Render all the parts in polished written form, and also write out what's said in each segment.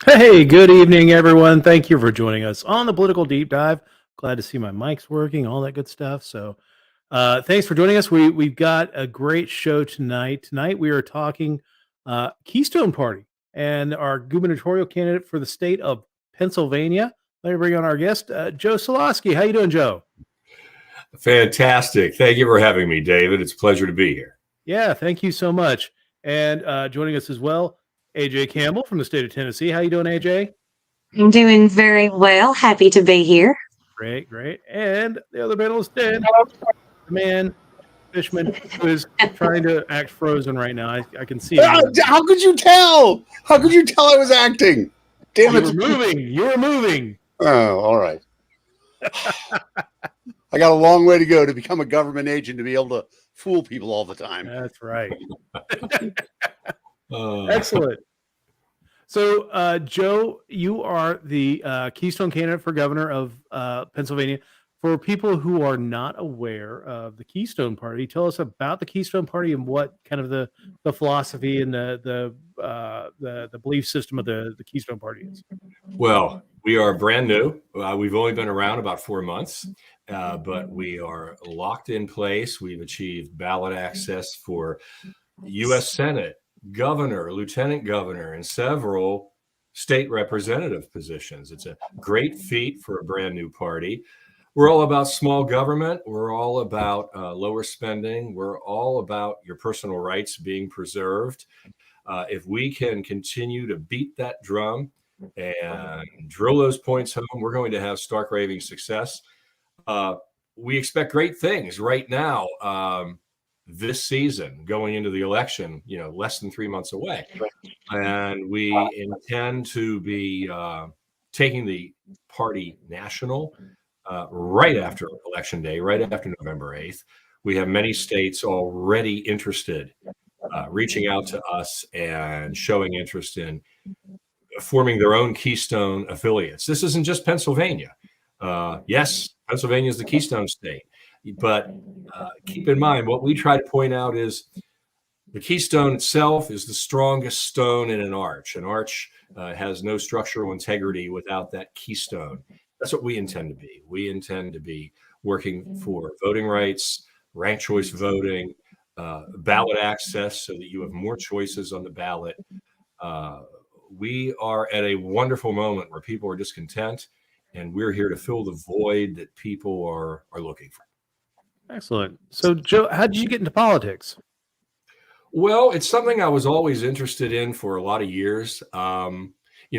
Hey, good evening, everyone. Thank you for joining us on the Political Deep Dive. Glad to see my mic's working, all that good stuff. Thanks for joining us. We've got a great show tonight. Tonight we are talking Keystone Party and our gubernatorial candidate for the state of Pennsylvania. Let me bring on our guest, Joe Soloski. How you doing, Joe? Fantastic. Thank you for having me, David. It's a pleasure to be here. Yeah, thank you so much. And joining us as well, AJ Campbell from the state of Tennessee. How you doing, AJ? I'm doing very well. Happy to be here. Great, great. And the other panelist, Dan, the man, Fishman, who is trying to act frozen right now. I can see it. How could you tell? How could you tell I was acting? Damn it. You were moving. Oh, all right. I got a long way to go to become a government agent to be able to fool people all the time. That's right. Excellent. So, Joe, you are the Keystone candidate for governor of Pennsylvania. For people who are not aware of the Keystone Party, tell us about the Keystone Party and what kind of the philosophy and the belief system of the Keystone Party is. Well, we are brand new. We've only been around about 4 months, but we are locked in place. We've achieved ballot access for U.S. Senate, governor, lieutenant governor, and several state representative positions. It's a great feat for a brand new party. We're all about small government. We're all about lower spending. We're all about your personal rights being preserved. If we can continue to beat that drum and drill those points home, we're going to have stark raving success. We expect great things right now. This season, going into the election, less than 3 months away, and we intend to be taking the party national. Right after Election Day, right after November 8th. We have many states already interested, reaching out to us and showing interest in forming their own Keystone affiliates. This isn't just Pennsylvania. Yes, Pennsylvania is the Keystone state, but keep in mind, what we try to point out is the Keystone itself is the strongest stone in an arch. An arch has no structural integrity without that keystone. That's what we intend to be. We intend to be working for voting rights, ranked choice voting, ballot access so that you have more choices on the ballot. We are at a wonderful moment where people are discontent, and we're here to fill the void that people are looking for. Excellent. So, Joe, how did you get into politics? Well, it's something I was always interested in for a lot of years.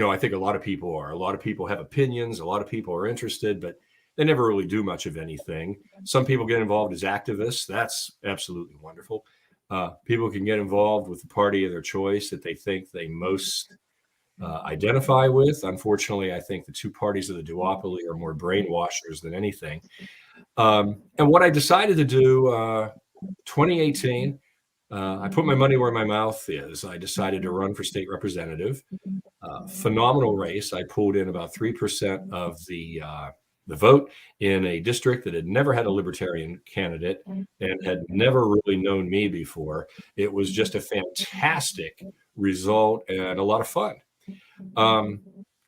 I think a lot of people are. A lot of people have opinions. A lot of people are interested, but they never really do much of anything. Some people get involved as activists. That's absolutely wonderful. People can get involved with the party of their choice that they think they most identify with. Unfortunately, I think the two parties of the duopoly are more brainwashers than anything. And what I decided to do, 2018, I put my money where my mouth is. I decided to run for state representative. Phenomenal race. I pulled in about 3% of the vote in a district that had never had a libertarian candidate and had never really known me before. It was just a fantastic result and a lot of fun.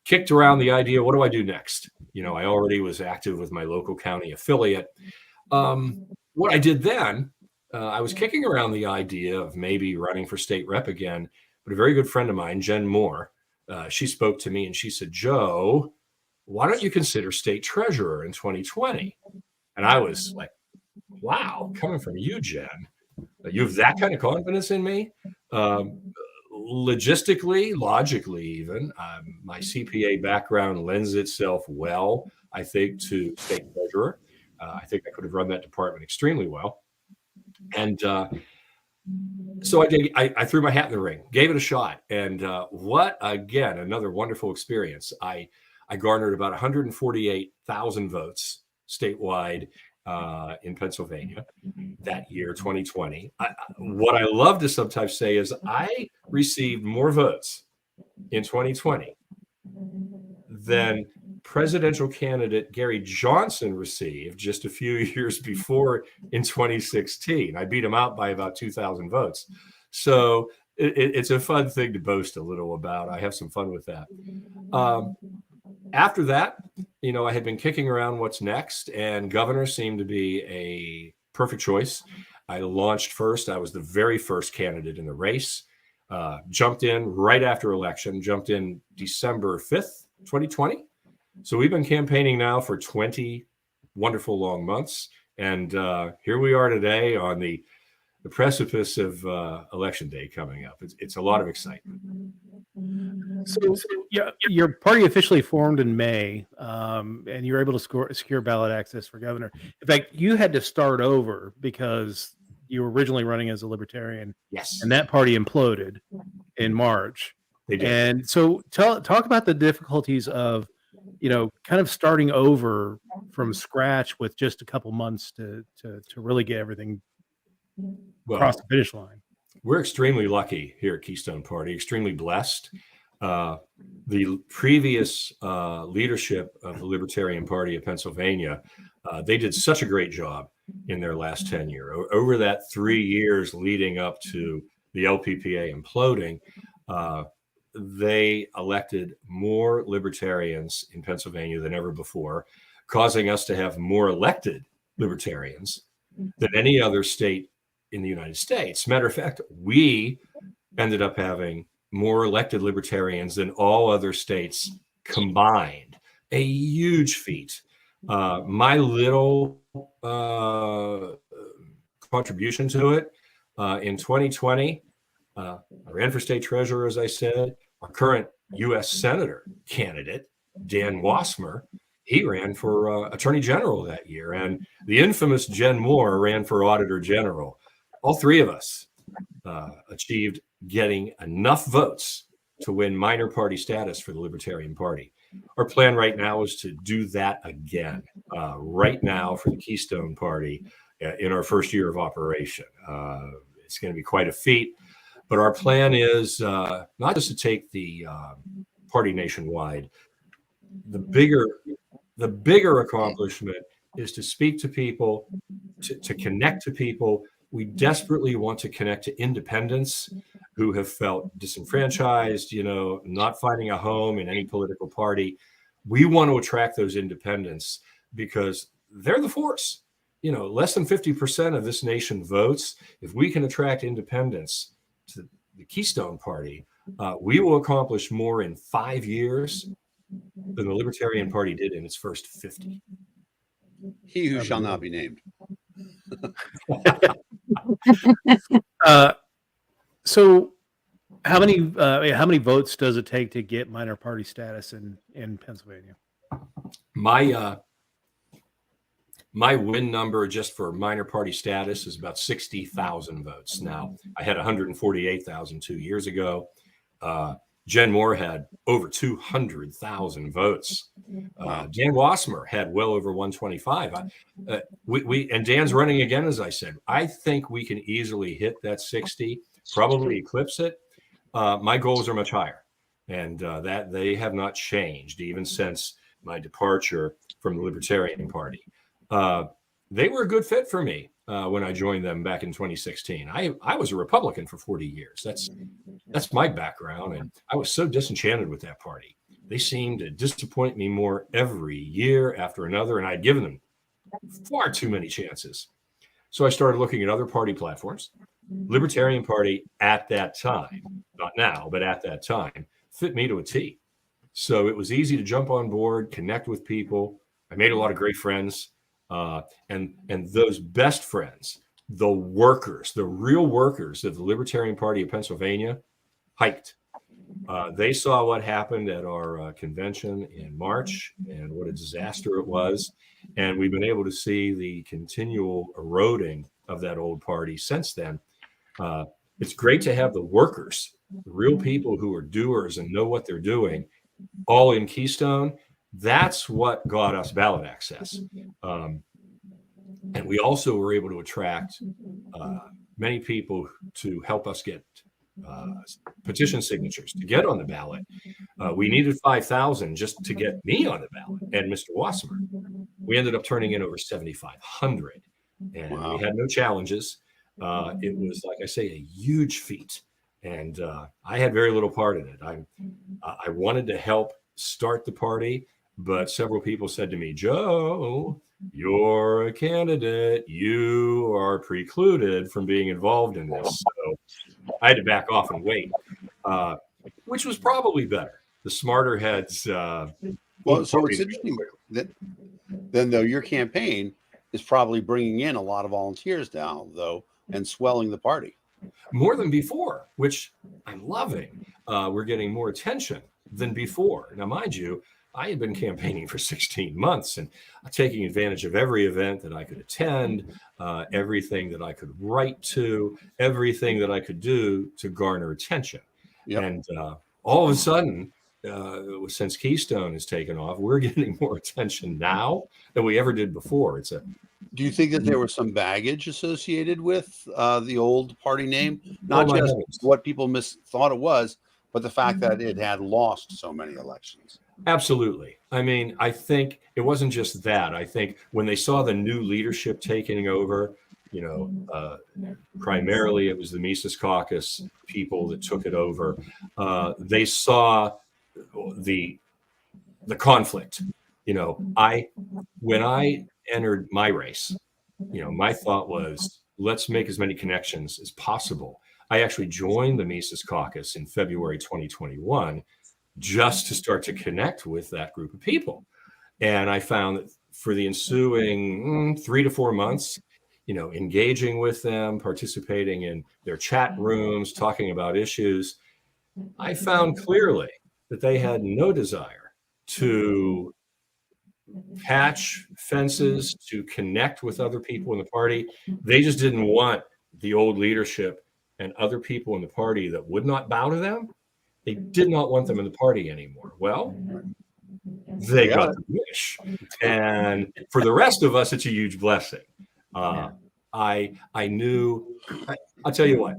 Kicked around the idea, what do I do next? I already was active with my local county affiliate. What I did then, I was kicking around the idea of maybe running for state rep again, but a very good friend of mine, Jen Moore, she spoke to me and she said, Joe, why don't you consider state treasurer in 2020? And I was like, wow, coming from you, Jen, you have that kind of confidence in me? Logistically, logically even, my CPA background lends itself well, I think, to state treasurer. I think I could have run that department extremely well. And so I did. I threw my hat in the ring, gave it a shot. And again, another wonderful experience. I garnered about 148,000 votes statewide in Pennsylvania that year, 2020. What I love to sometimes say is I received more votes in 2020 than presidential candidate Gary Johnson received just a few years before in 2016. I beat him out by about 2,000 votes. So it's a fun thing to boast a little about. I have some fun with that. After that, I had been kicking around what's next, and governor seemed to be a perfect choice. I launched first. I was the very first candidate in the race. Jumped in right after election, jumped in December 5th, 2020. So we've been campaigning now for 20 wonderful long months. And here we are today on the precipice of election day coming up. It's a lot of excitement. So yeah, your party officially formed in May, and you were able to secure ballot access for governor. In fact, you had to start over because you were originally running as a libertarian. Yes. And that party imploded in March. They did. And so talk about the difficulties of, kind of starting over from scratch with just a couple months to really get everything across the finish line. We're extremely lucky here at Keystone Party, extremely blessed. The previous leadership of the Libertarian Party of Pennsylvania, they did such a great job in their last tenure. Over that 3 years leading up to the LPPA imploding, they elected more libertarians in Pennsylvania than ever before, causing us to have more elected libertarians than any other state in the United States. Matter of fact, we ended up having more elected libertarians than all other states combined. A huge feat. My little contribution to it in 2020, I ran for state treasurer, as I said. Our current U.S. Senator candidate, Dan Wasmer, he ran for Attorney General that year. And the infamous Jen Moore ran for Auditor General. All three of us achieved getting enough votes to win minor party status for the Libertarian Party. Our plan right now is to do that again, right now for the Keystone Party in our first year of operation. It's going to be quite a feat, but our plan is not just to take the party nationwide. The bigger accomplishment is to speak to people, to connect to people. We desperately want to connect to independents who have felt disenfranchised, not finding a home in any political party. We want to attract those independents because they're the force. Less than 50% of this nation votes. If we can attract independents to the Keystone Party, we will accomplish more in 5 years than the Libertarian Party did in its first 50. He who shall not be named. So how many votes does it take to get minor party status in Pennsylvania? My win number just for minor party status is about 60,000 votes. Now, I had 148,000 2 years ago. Jen Moore had over 200,000 votes. Dan Wasmer had well over 125. And Dan's running again, as I said. I think we can easily hit that 60, probably eclipse it. My goals are much higher, and that they have not changed even since my departure from the Libertarian Party. They were a good fit for me when I joined them back in 2016. I was a Republican for 40 years. That's my background, and I was so disenchanted with that party. They seemed to disappoint me more every year after another, and I'd given them far too many chances. So I started looking at other party platforms. Libertarian Party at that time, not now, but at that time, fit me to a T. So it was easy to jump on board, connect with people. I made a lot of great friends. And those best friends, the workers, the real workers of the Libertarian Party of Pennsylvania, hiked. They saw what happened at our convention in March and what a disaster it was. And we've been able to see the continual eroding of that old party since then. It's great to have the workers, the real people who are doers and know what they're doing, all in Keystone. That's what got us ballot access. And we also were able to attract many people to help us get petition signatures to get on the ballot. We needed 5,000 just to get me on the ballot and Mr. Wasmer. We ended up turning in over 7,500, and we had no challenges. It was, like I say, a huge feat. And I had very little part in it. I wanted to help start the party, but several people said to me, Joe, you're a candidate. You are precluded from being involved in this. So I had to back off and wait, which was probably better. The smarter heads. Well, so it's interesting that then, though, your campaign is probably bringing in a lot of volunteers now, though, and swelling the party. More than before, which I'm loving. We're getting more attention than before. Now, mind you, I had been campaigning for 16 months and taking advantage of every event that I could attend, everything that I could write to, everything that I could do to garner attention. Yep. And all of a sudden, since Keystone has taken off, we're getting more attention now than we ever did before. Do you think that there was some baggage associated with the old party name? Not just heavens. what people thought it was, but the fact that it had lost so many elections. Absolutely. I mean, I think it wasn't just that. I think when they saw the new leadership taking over, primarily it was the Mises Caucus people that took it over. They saw the conflict. When I entered my race, my thought was, let's make as many connections as possible. I actually joined the Mises Caucus in February 2021 just to start to connect with that group of people. And I found that for the ensuing 3 to 4 months, engaging with them, participating in their chat rooms, talking about issues, I found clearly that they had no desire to patch fences, to connect with other people in the party. They just didn't want the old leadership and other people in the party that would not bow to them. They did not want them in the party anymore. Well, they got the wish. And for the rest of us, it's a huge blessing. I knew, I'll tell you what,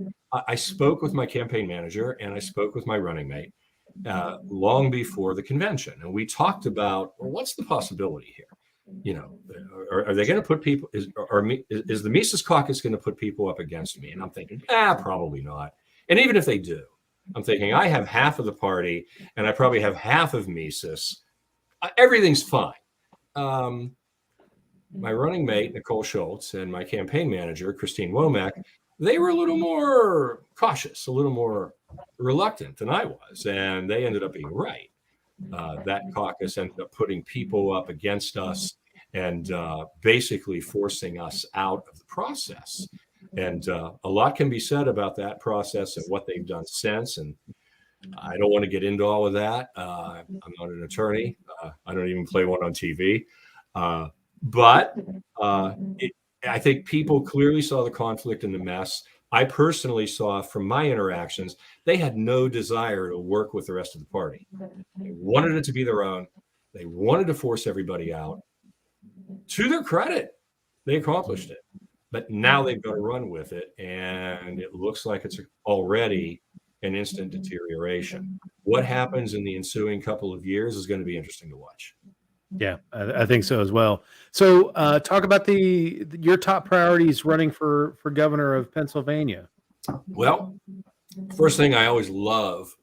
I spoke with my campaign manager and I spoke with my running mate long before the convention. And we talked about, well, what's the possibility here? Are they going to put people, is the Mises Caucus going to put people up against me? And I'm thinking, probably not. And even if they do, I'm thinking I have half of the party and I probably have half of Mises. Everything's fine. My running mate, Nicole Schultz, and my campaign manager, Christine Womack, they were a little more cautious, a little more reluctant than I was. And they ended up being right. That caucus ended up putting people up against us and basically forcing us out of the process. And a lot can be said about that process and what they've done since. And I don't want to get into all of that. I'm not an attorney. I don't even play one on TV. But I think people clearly saw the conflict and the mess. I personally saw from my interactions, they had no desire to work with the rest of the party. They wanted it to be their own. They wanted to force everybody out. To their credit, they accomplished it. But now they've got to run with it. And it looks like it's already an instant deterioration. What happens in the ensuing couple of years is going to be interesting to watch. Yeah, I think so as well. So talk about your top priorities running for governor of Pennsylvania. Well, first thing I always love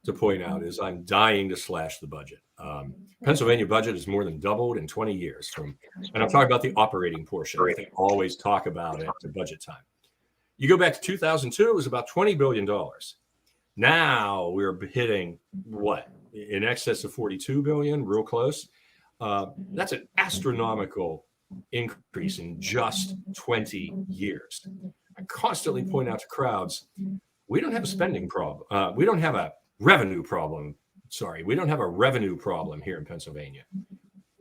to point out is I'm dying to slash the budget. Pennsylvania budget has more than doubled in 20 years and I'm talking about the operating portion. I think I always talk about it at budget time. You go back to 2002, it was about $20 billion. Now we're hitting what? In excess of 42 billion, real close. That's an astronomical increase in just 20 years. I constantly point out to crowds, we don't have a spending problem. We don't have a revenue problem. Sorry, we don't have a revenue problem here in Pennsylvania.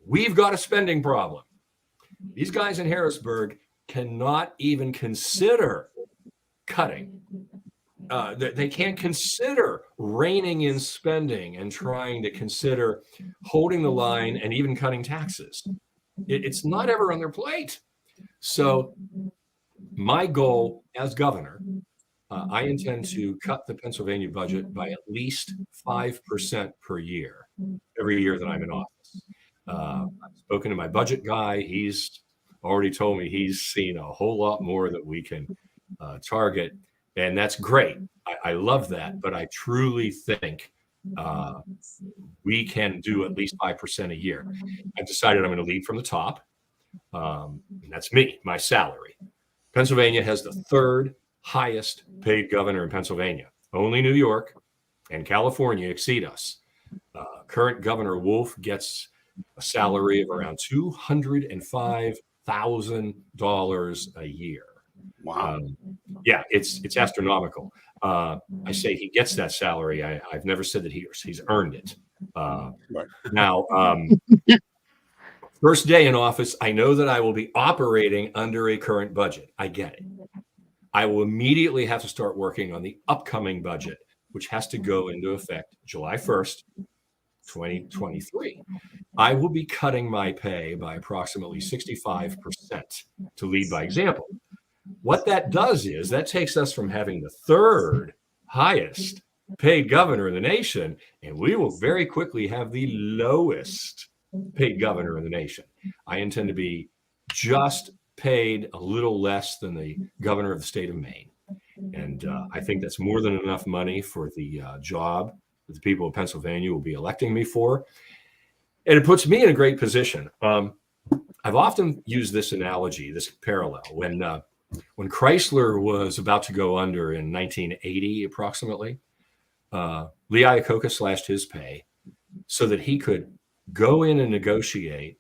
We've got a spending problem. These guys in Harrisburg cannot even consider cutting. They can't consider reining in spending and trying to consider holding the line and even cutting taxes. It's not ever on their plate. So my goal as governor, I intend to cut the Pennsylvania budget by at least 5% per year, every year that I'm in office. I've spoken to my budget guy. He's already told me he's seen a whole lot more that we can target. And that's great. I love that. But I truly think we can do at least 5% a year. I've decided I'm going to lead from the top. And that's me, my salary. Pennsylvania has the third highest paid governor in Pennsylvania. Only New York and California exceed us. Current Governor Wolf gets a salary of around $205,000 a year. Wow. Yeah, it's astronomical. I say he gets that salary. I've never said that he's earned it. Right. Now, first day in office, I know that I will be operating under a current budget. I get it. I will immediately have to start working on the upcoming budget, which has to go into effect July 1st, 2023. I will be cutting my pay by approximately 65% to lead by example. What that does is that takes us from having the third highest paid governor in the nation, and we will very quickly have the lowest paid governor in the nation. I intend to be just paid a little less than the governor of the state of Maine. And I think that's more than enough money for the job that the people of Pennsylvania will be electing me for. And it puts me in a great position. I've often used this analogy, this parallel. When Chrysler was about to go under in 1980, approximately, Lee Iacocca slashed his pay so that he could go in and negotiate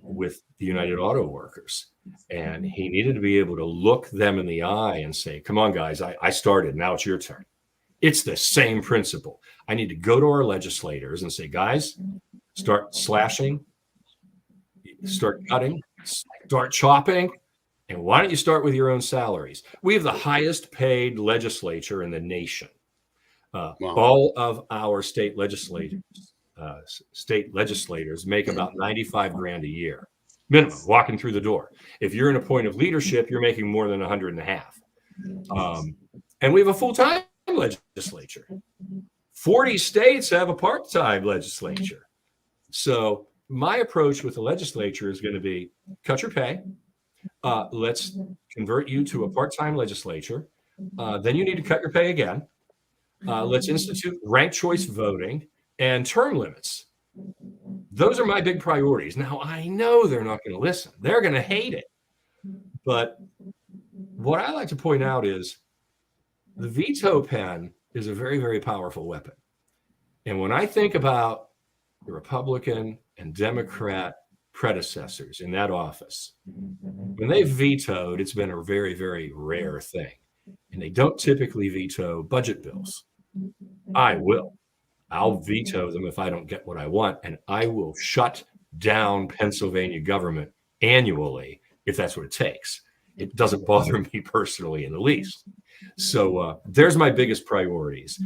with the United Auto Workers. And he needed to be able to look them in the eye and say, come on, guys, I started. Now it's your turn. It's the same principle. I need to go to our legislators and say, guys, start slashing, start cutting, start chopping. And why don't you start with your own salaries? We have the highest paid legislature in the nation. Wow. All of our state legislators make about 95 grand a year minimum walking through the door. If you're in a point of leadership, you're making more than 150. And we have a full-time legislature. 40 states have a part-time legislature. So my approach with the legislature is going to be cut your pay. Let's convert you to a part-time legislature. Then you need to cut your pay again. Let's institute ranked choice voting and term limits. Those are my big priorities. Now, I know they're not going to listen. They're going to hate it. But what I like to point out is the veto pen is a very, very powerful weapon. And when I think about the Republican and Democrat predecessors in that office, when they vetoed, it's been a very, very rare thing. And they don't typically veto budget bills. I will. I'll veto them if I don't get what I want, and I will shut down Pennsylvania government annually if that's what it takes. It doesn't bother me personally in the least. So there's my biggest priorities.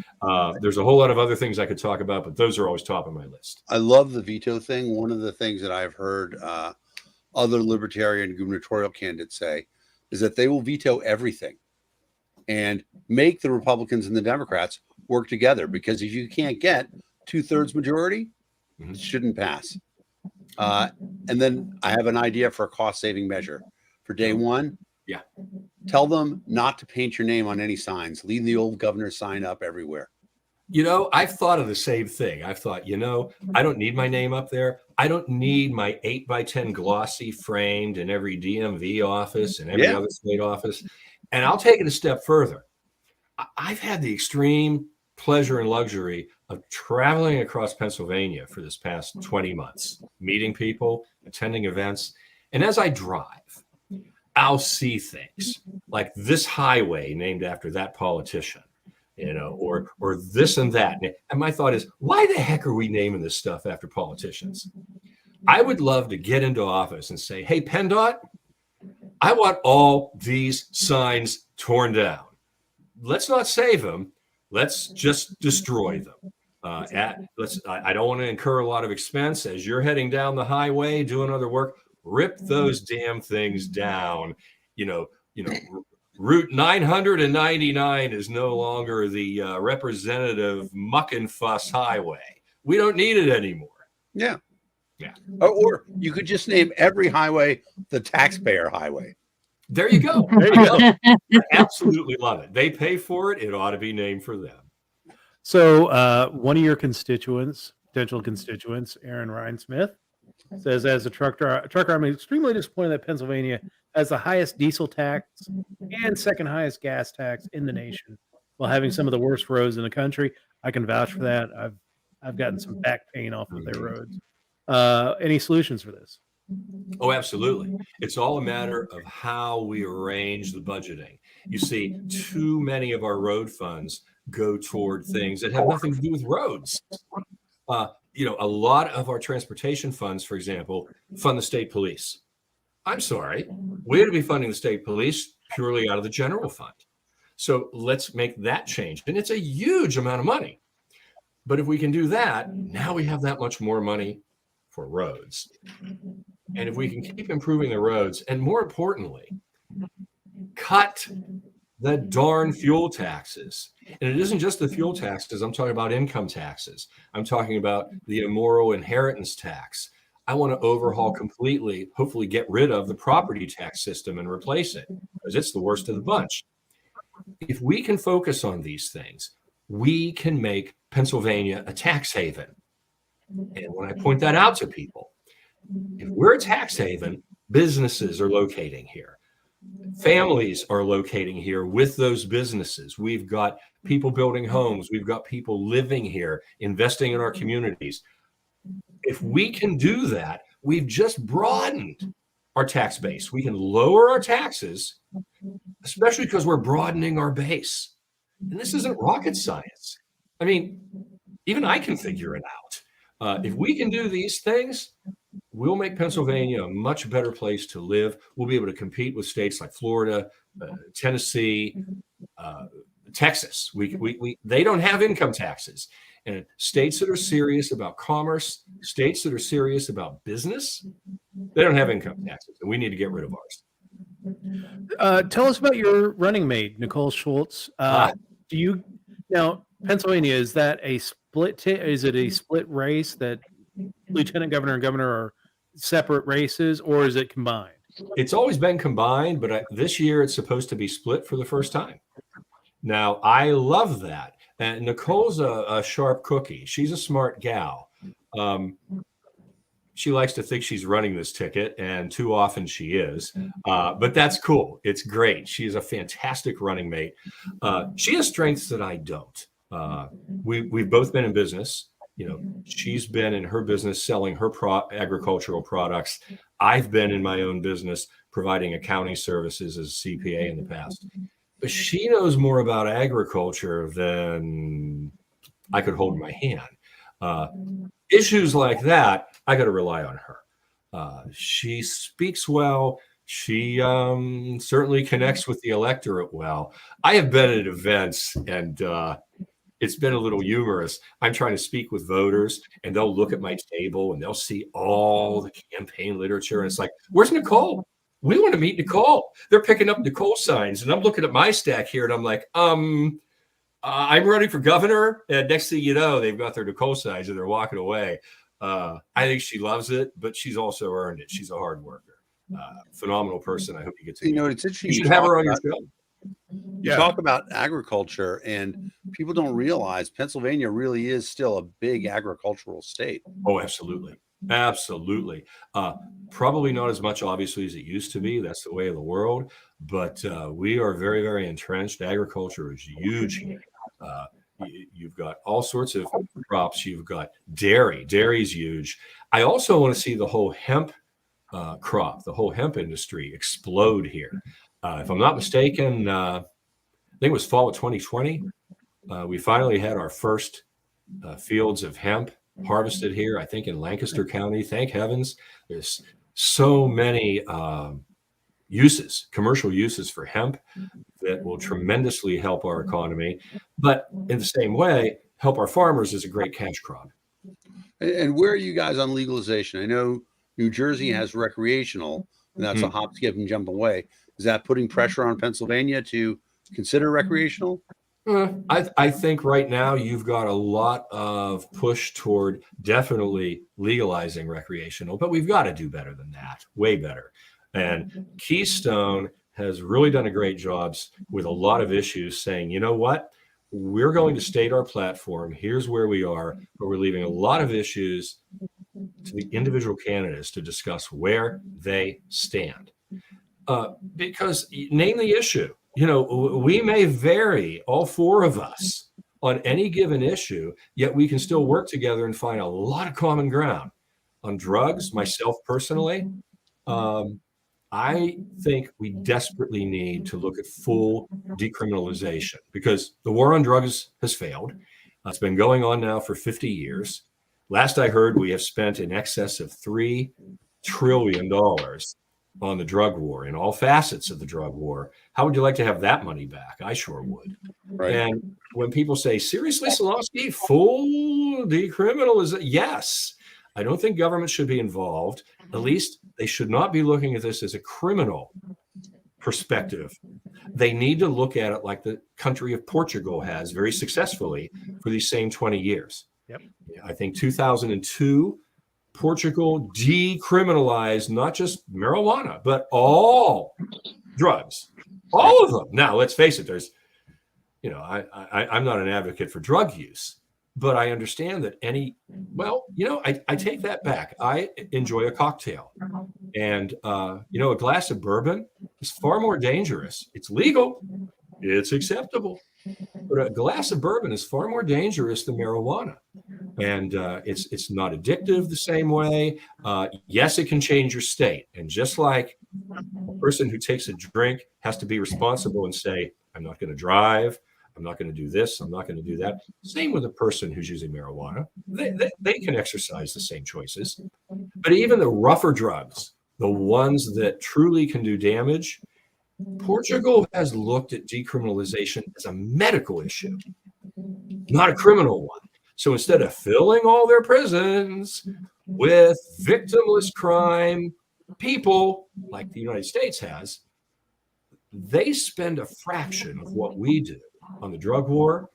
There's a whole lot of other things I could talk about, but those are always top of my list. I love the veto thing. One of the things that I've heard other libertarian gubernatorial candidates say is that they will veto everything and make the Republicans and the Democrats work together, because if you can't get 2/3 majority, it shouldn't pass. And then I have an idea for a cost-saving measure for day one. Yeah. Tell them not to paint your name on any signs. Leave the old governor's sign up everywhere. You know, I've thought of the same thing. I've thought, I don't need my name up there. I don't need my 8x10 glossy framed in every DMV office and every other state office. And I'll take it a step further. I've had the extreme pleasure and luxury of traveling across Pennsylvania for this past 20 months, meeting people, attending events. And as I drive, I'll see things like this highway named after that politician, or this and that. And my thought is, why the heck are we naming this stuff after politicians? I would love to get into office and say, hey, PennDOT, I want all these signs torn down. Let's not save them. Let's just destroy them. I don't want to incur a lot of expense as you're heading down the highway doing other work. Rip those damn things down. Route 999 is no longer the representative muck and fuss highway. We don't need it anymore. Yeah. Or you could just name every highway the taxpayer highway. There you go. There you go. I absolutely love it. They pay for it. It ought to be named for them. So one of your constituents, potential constituents, Aaron Ryan-Smith, says, as a trucker, I'm extremely disappointed that Pennsylvania has the highest diesel tax and second highest gas tax in the nation, while having some of the worst roads in the country. I can vouch for that. I've gotten some back pain off of their roads. Any solutions for this? Oh, absolutely. It's all a matter of how we arrange the budgeting. You see, too many of our road funds go toward things that have nothing to do with roads. A lot of our transportation funds, for example, fund the state police. I'm sorry, we ought to be funding the state police purely out of the general fund. So let's make that change. And it's a huge amount of money. But if we can do that, now we have that much more money for roads. And if we can keep improving the roads, and more importantly, cut the darn fuel taxes. And it isn't just the fuel taxes. I'm talking about income taxes. I'm talking about the immoral inheritance tax. I want to overhaul completely, hopefully get rid of the property tax system and replace it, because it's the worst of the bunch. If we can focus on these things, we can make Pennsylvania a tax haven. And when I point that out to people, if we're a tax haven, businesses are locating here. Families are locating here with those businesses. We've got people building homes. We've got people living here, investing in our communities. If we can do that, we've just broadened our tax base. We can lower our taxes, especially because we're broadening our base. And this isn't rocket science. I mean, even I can figure it out. If we can do these things, we'll make Pennsylvania a much better place to live. We'll be able to compete with states like Florida, Tennessee, Texas. They don't have income taxes. And states that are serious about commerce, states that are serious about business, they don't have income taxes. And we need to get rid of ours. Tell us about your running mate, Nicole Schultz. Now, Pennsylvania, is that a split? Is it a split race that lieutenant governor and governor are separate races, or is it combined? It's always been combined, but this year it's supposed to be split for the first time. Now, I love that. And Nicole's a sharp cookie. She's a smart gal. She likes to think she's running this ticket, and too often she is. But that's cool. It's great. She is a fantastic running mate. She has strengths that I don't. We've both been in business. She's been in her business selling her agricultural products. I've been in my own business providing accounting services as a CPA in the past. But she knows more about agriculture than I could hold in my hand. Issues like that, I got to rely on her. She speaks well. She certainly connects with the electorate well. I have been at events, and it's been a little humorous. I'm trying to speak with voters, and they'll look at my table and they'll see all the campaign literature. And it's like, where's Nicole? We want to meet Nicole. They're picking up Nicole signs. And I'm looking at my stack here and I'm like, I'm running for governor. And next thing you know, they've got their Nicole signs and they're walking away. I think she loves it, but she's also earned it. She's a hard worker. Phenomenal person. I hope you get to meet. It's interesting. You should have her on your show. You talk about agriculture, and people don't realize Pennsylvania really is still a big agricultural state. Oh, absolutely. Absolutely. Probably not as much, obviously, as it used to be. That's the way of the world. But we are very, very entrenched. Agriculture is huge here. You've got all sorts of crops. You've got dairy. Dairy's huge. I also want to see the whole hemp crop, the whole hemp industry explode here. If I'm not mistaken, I think it was fall of 2020. We finally had our first fields of hemp harvested here, I think in Lancaster County. Thank heavens. There's so many uses, commercial uses for hemp that will tremendously help our economy. But in the same way, help our farmers is a great cash crop. And where are you guys on legalization? I know New Jersey has recreational, and that's a hop, skip, and jump away. Is that putting pressure on Pennsylvania to consider recreational? I think right now you've got a lot of push toward definitely legalizing recreational, but we've got to do better than that, way better. And Keystone has really done a great job with a lot of issues saying, you know what, we're going to state our platform. Here's where we are, but we're leaving a lot of issues to the individual candidates to discuss where they stand. Because name the issue. We may vary, all four of us, on any given issue, yet we can still work together and find a lot of common ground. On drugs, myself personally, I think we desperately need to look at full decriminalization because the war on drugs has failed. It's been going on now for 50 years. Last I heard, we have spent in excess of $3 trillion on the drug war, in all facets of the drug war. How would you like to have that money back? I sure would. Right. And when people say, seriously, Soloski, full decriminalization? Yes. I don't think government should be involved. At least they should not be looking at this as a criminal perspective. They need to look at it like the country of Portugal has very successfully for these same 20 years. Yep. I think 2002, Portugal decriminalized not just marijuana, but all drugs, all of them. Now, let's face it, there's, I'm not an advocate for drug use, but I understand that I take that back. I enjoy a cocktail, and, a glass of bourbon is far more dangerous. It's legal, it's acceptable, but a glass of bourbon is far more dangerous than marijuana. And it's not addictive the same way. Yes, it can change your state. And just like a person who takes a drink has to be responsible and say, I'm not going to drive, I'm not going to do this, I'm not going to do that. Same with a person who's using marijuana. They can exercise the same choices. But even the rougher drugs, the ones that truly can do damage, Portugal has looked at decriminalization as a medical issue, not a criminal one. So instead of filling all their prisons with victimless crime people like the United States has, they spend a fraction of what we do on the drug war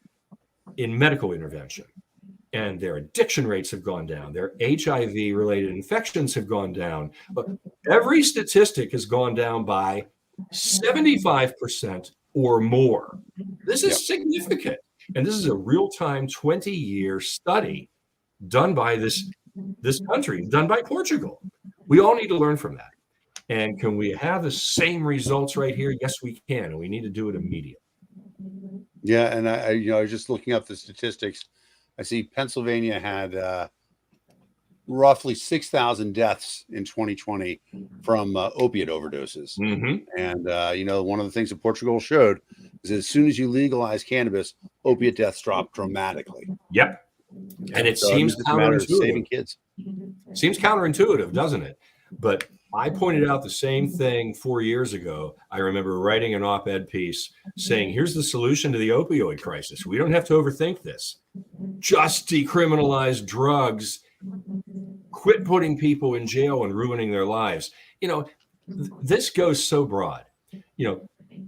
in medical intervention. And their addiction rates have gone down. Their HIV-related infections have gone down. But every statistic has gone down by 75% or more. This is significant. And this is a real-time 20-year study done by this country, done by Portugal. We all need to learn from that. And can we have the same results right here? Yes, we can. And we need to do it immediately. Yeah, and I was just looking up the statistics. I see Pennsylvania had roughly 6,000 deaths in 2020 from opiate overdoses. Mm-hmm. And one of the things that Portugal showed is as soon as you legalize cannabis, opiate deaths drop dramatically. Yep. And it So, seems it's a matter of saving counterintuitive. kids. Seems counterintuitive, doesn't it? But I pointed out the same thing 4 years ago. I remember writing an op-ed piece saying, here's the solution to the opioid crisis. We don't have to overthink this. Just decriminalize drugs. Quit putting people in jail and ruining their lives. This goes so broad.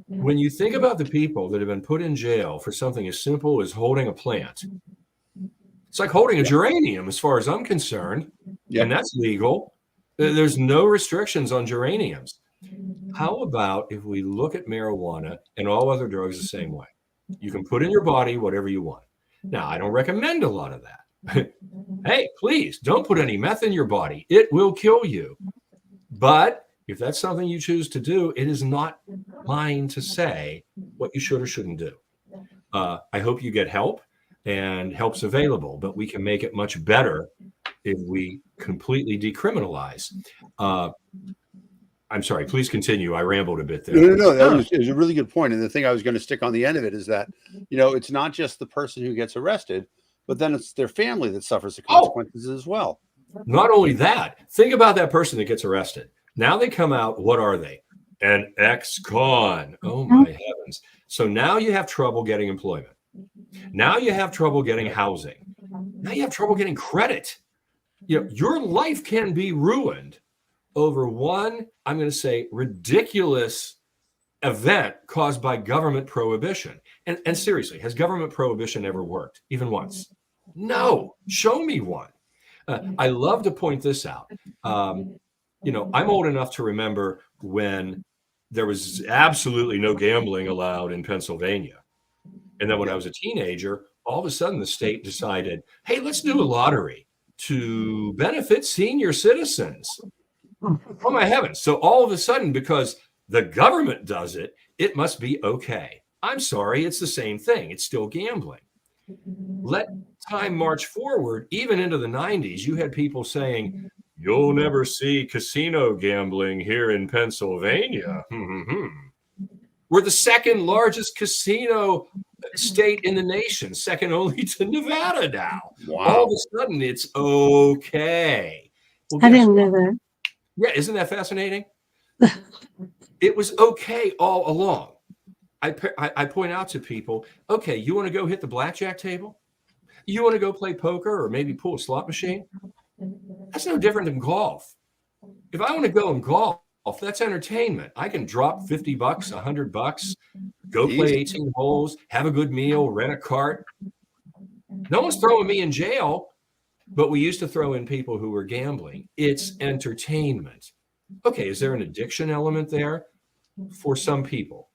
When you think about the people that have been put in jail for something as simple as holding a plant, it's like holding a geranium as far as I'm concerned, and that's legal. There's no restrictions on geraniums. How about if we look at marijuana and all other drugs the same way? You can put in your body whatever you want. Now, I don't recommend a lot of that. Hey, please don't put any meth in your body. It will kill you. But if that's something you choose to do, it is not mine to say what you should or shouldn't do. I hope you get help, and help's available, but we can make it much better if we completely decriminalize. I'm sorry, please continue. I rambled a bit there. No, that was a really good point. And the thing I was going to stick on the end of it is that, it's not just the person who gets arrested, but then it's their family that suffers the consequences as well. Not only that, think about that person that gets arrested. Now they come out, what are they? An ex-con. Oh my heavens. So now you have trouble getting employment. Now you have trouble getting housing. Now you have trouble getting credit. Your life can be ruined over one, I'm going to say, ridiculous event caused by government prohibition. And seriously, has government prohibition ever worked? Even once? No. Show me one. I love to point this out. I'm old enough to remember when there was absolutely no gambling allowed in Pennsylvania. And then when I was a teenager, all of a sudden the state decided, hey, let's do a lottery to benefit senior citizens. Oh my heavens. So all of a sudden, because the government does it, it must be okay. I'm sorry, it's the same thing. It's still gambling. Let time march forward, even into the 90s, you had people saying, you'll never see casino gambling here in Pennsylvania. We're the second largest casino state in the nation, second only to Nevada now. Wow. All of a sudden, it's okay. Well, I guess didn't what? know that. Yeah, isn't that fascinating? It was okay all along. I point out to people, okay, you want to go hit the blackjack table? You want to go play poker or maybe pull a slot machine? That's no different than golf. If I want to go and golf, that's entertainment. I can drop $50, $100, go play 18 holes, have a good meal, rent a cart. No one's throwing me in jail, but we used to throw in people who were gambling. It's entertainment. Okay, is there an addiction element there? For some people.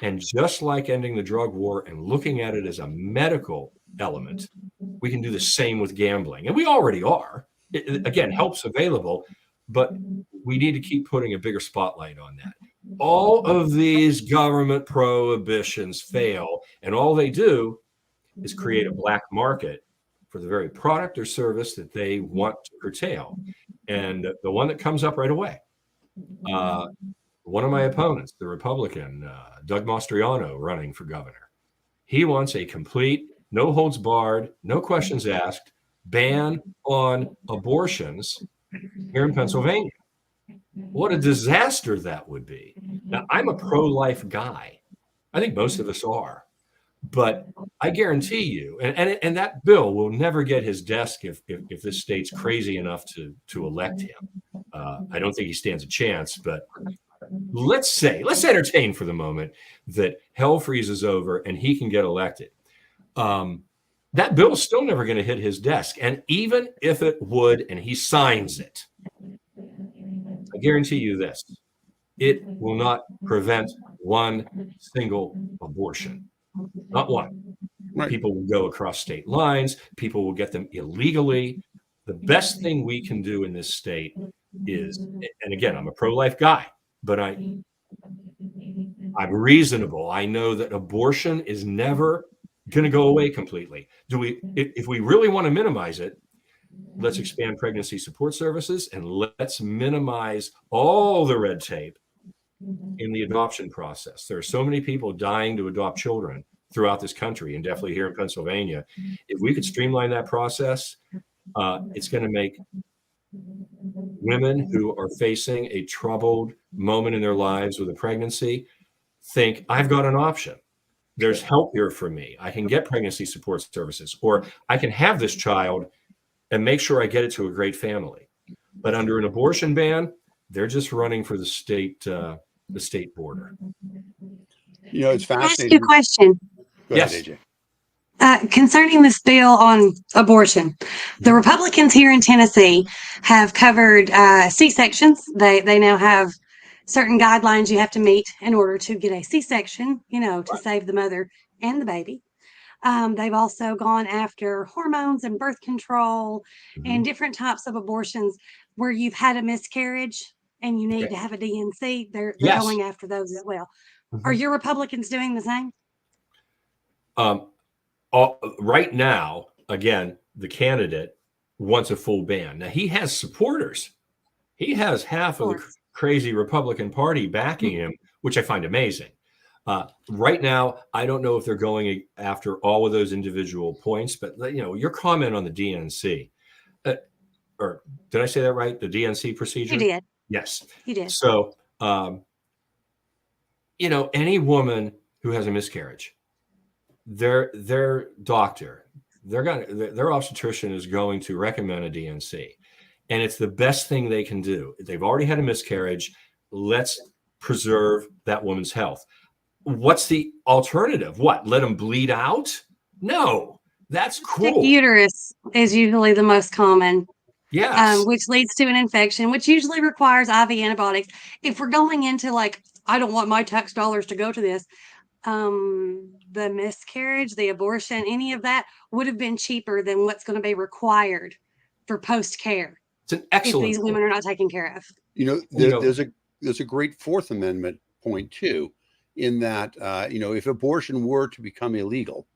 And just like ending the drug war and looking at it as a medical element, we can do the same with gambling. And we already are. It, again, help's available, but we need to keep putting a bigger spotlight on that. All of these government prohibitions fail, and all they do is create a black market for the very product or service that they want to curtail. And the one that comes up right away, one of my opponents, the Republican, Doug Mastriano, running for governor, he wants a complete, no holds barred, no questions asked, ban on abortions here in Pennsylvania. What a disaster that would be. Now, I'm a pro-life guy. I think most of us are. But I guarantee you, and that bill will never get his desk if this state's crazy enough to elect him. I don't think he stands a chance, but let's entertain for the moment that hell freezes over and he can get elected. That bill is still never going to hit his desk. And even if it would, and he signs it, I guarantee you this, it will not prevent one single abortion. Not one. Right. People will go across state lines. People will get them illegally. The best thing we can do in this state is, and again, I'm a pro-life guy, but I'm reasonable. I know that abortion is never going to go away completely. If we really want to minimize it, let's expand pregnancy support services and let's minimize all the red tape in the adoption process. There are so many people dying to adopt children throughout this country, and definitely here in Pennsylvania. If we could streamline that process, it's going to make women who are facing a troubled moment in their lives with a pregnancy think, I've got an option. There's help here for me. I can get pregnancy support services, or I can have this child and make sure I get it to a great family. But under an abortion ban, they're just running for the state border. You know, it's Can I ask fascinating. you a question? Go Yes. ahead, AJ. Concerning this bill on abortion, the Republicans here in Tennessee have covered C-sections. They now have certain guidelines you have to meet in order to get a C-section, to save the mother and the baby. They've also gone after hormones and birth control and different types of abortions where you've had a miscarriage and you need to have a DNC. They're going after those as well. Are your Republicans doing the same? Right now, again, the candidate wants a full ban. Now, he has supporters. He has half of the crazy Republican Party backing him, which I find amazing. Right now, I don't know if they're going after all of those individual points, but your comment on the DNC, or did I say that right? The DNC procedure? You did. Yes. You did. So, any woman who has a miscarriage, their doctor, their obstetrician is going to recommend a DNC, and it's the best thing they can do. They've already had a miscarriage. Let's preserve that woman's health. What's the alternative? What? Let them bleed out? No, that's cruel. The uterus is usually the most common. Yes. which leads to an infection, which usually requires IV antibiotics. If we're going into like, I don't want my tax dollars to go to this, the miscarriage, the abortion, any of that would have been cheaper than what's going to be required for post care It's an if excellent these women are not taken care of. There's a great Fourth Amendment point too, in that if abortion were to become illegal,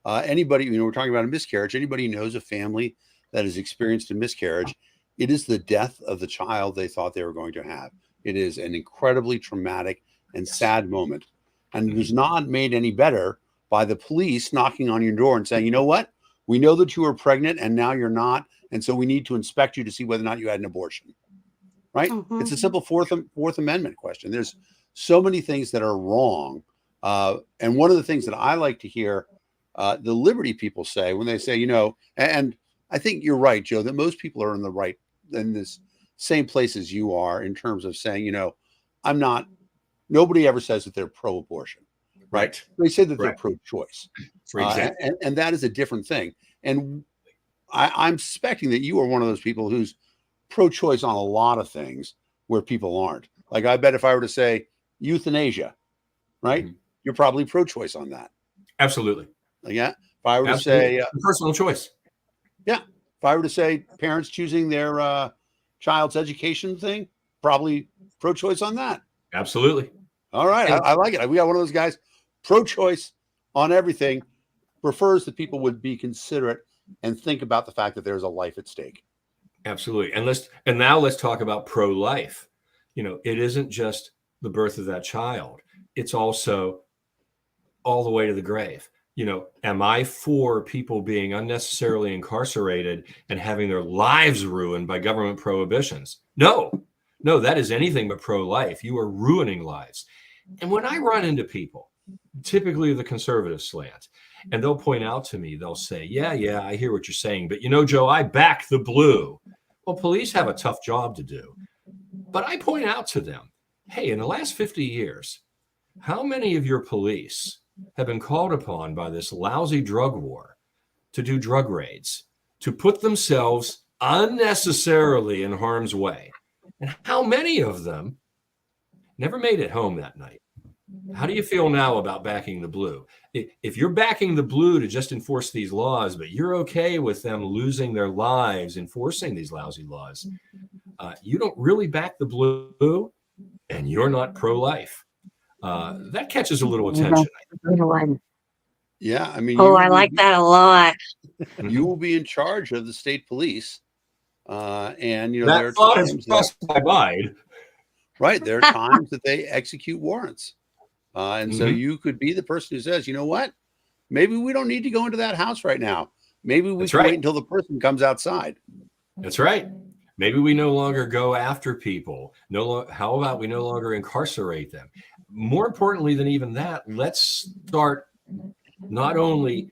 anybody, we're talking about a miscarriage. Anybody who knows a family that has experienced a miscarriage, it is the death of the child they thought they were going to have. It is an incredibly traumatic and sad moment, and it is not made any better by the police knocking on your door and saying, you know what, we know that you were pregnant and now you're not, and so we need to inspect you to see whether or not you had an abortion. Right? Mhm. It's a simple Fourth Amendment question. There's so many things that are wrong, and one of the things that I like to hear the liberty people say when they say, and I think you're right, Joe, that most people are in this same place as you are in terms of saying, nobody ever says that they're pro-abortion, right? They say that they're pro-choice. Exactly. And that is a different thing. And I'm suspecting that you are one of those people who's pro-choice on a lot of things where people aren't. Like, I bet if I were to say euthanasia, right? Mm-hmm. You're probably pro-choice on that. Absolutely. Yeah. If I were Absolutely. to say personal choice. Yeah. If I were to say parents choosing their child's education thing, probably pro-choice on that. Absolutely. All right. I like it. We got one of those guys, pro-choice on everything, prefers that people would be considerate and think about the fact that there's a life at stake. Absolutely. And now let's talk about pro-life. It isn't just the birth of that child. It's also all the way to the grave. Am I for people being unnecessarily incarcerated and having their lives ruined by government prohibitions? No, that is anything but pro-life. You are ruining lives. And when I run into people, typically the conservative slant, and they'll point out to me, they'll say, yeah, I hear what you're saying, but Joe, I back the blue. Well, police have a tough job to do. But I point out to them, hey, in the last 50 years, how many of your police have been called upon by this lousy drug war to do drug raids, to put themselves unnecessarily in harm's way? And how many of them never made it home that night? How do you feel now about backing the blue? If you're backing the blue to just enforce these laws, but you're okay with them losing their lives enforcing these lousy laws, you don't really back the blue, and you're not pro-life. That catches a little attention. Yeah, I mean, I like that a lot. You will be in charge of the state police, and that there are thought times has crossed my mind. Right, there are times that they execute warrants, and so you could be the person who says, you know what, maybe we don't need to go into that house right now. Maybe we can wait until the person comes outside. That's right. Maybe we no longer go after people. How about we no longer incarcerate them? More importantly than even that, let's start not only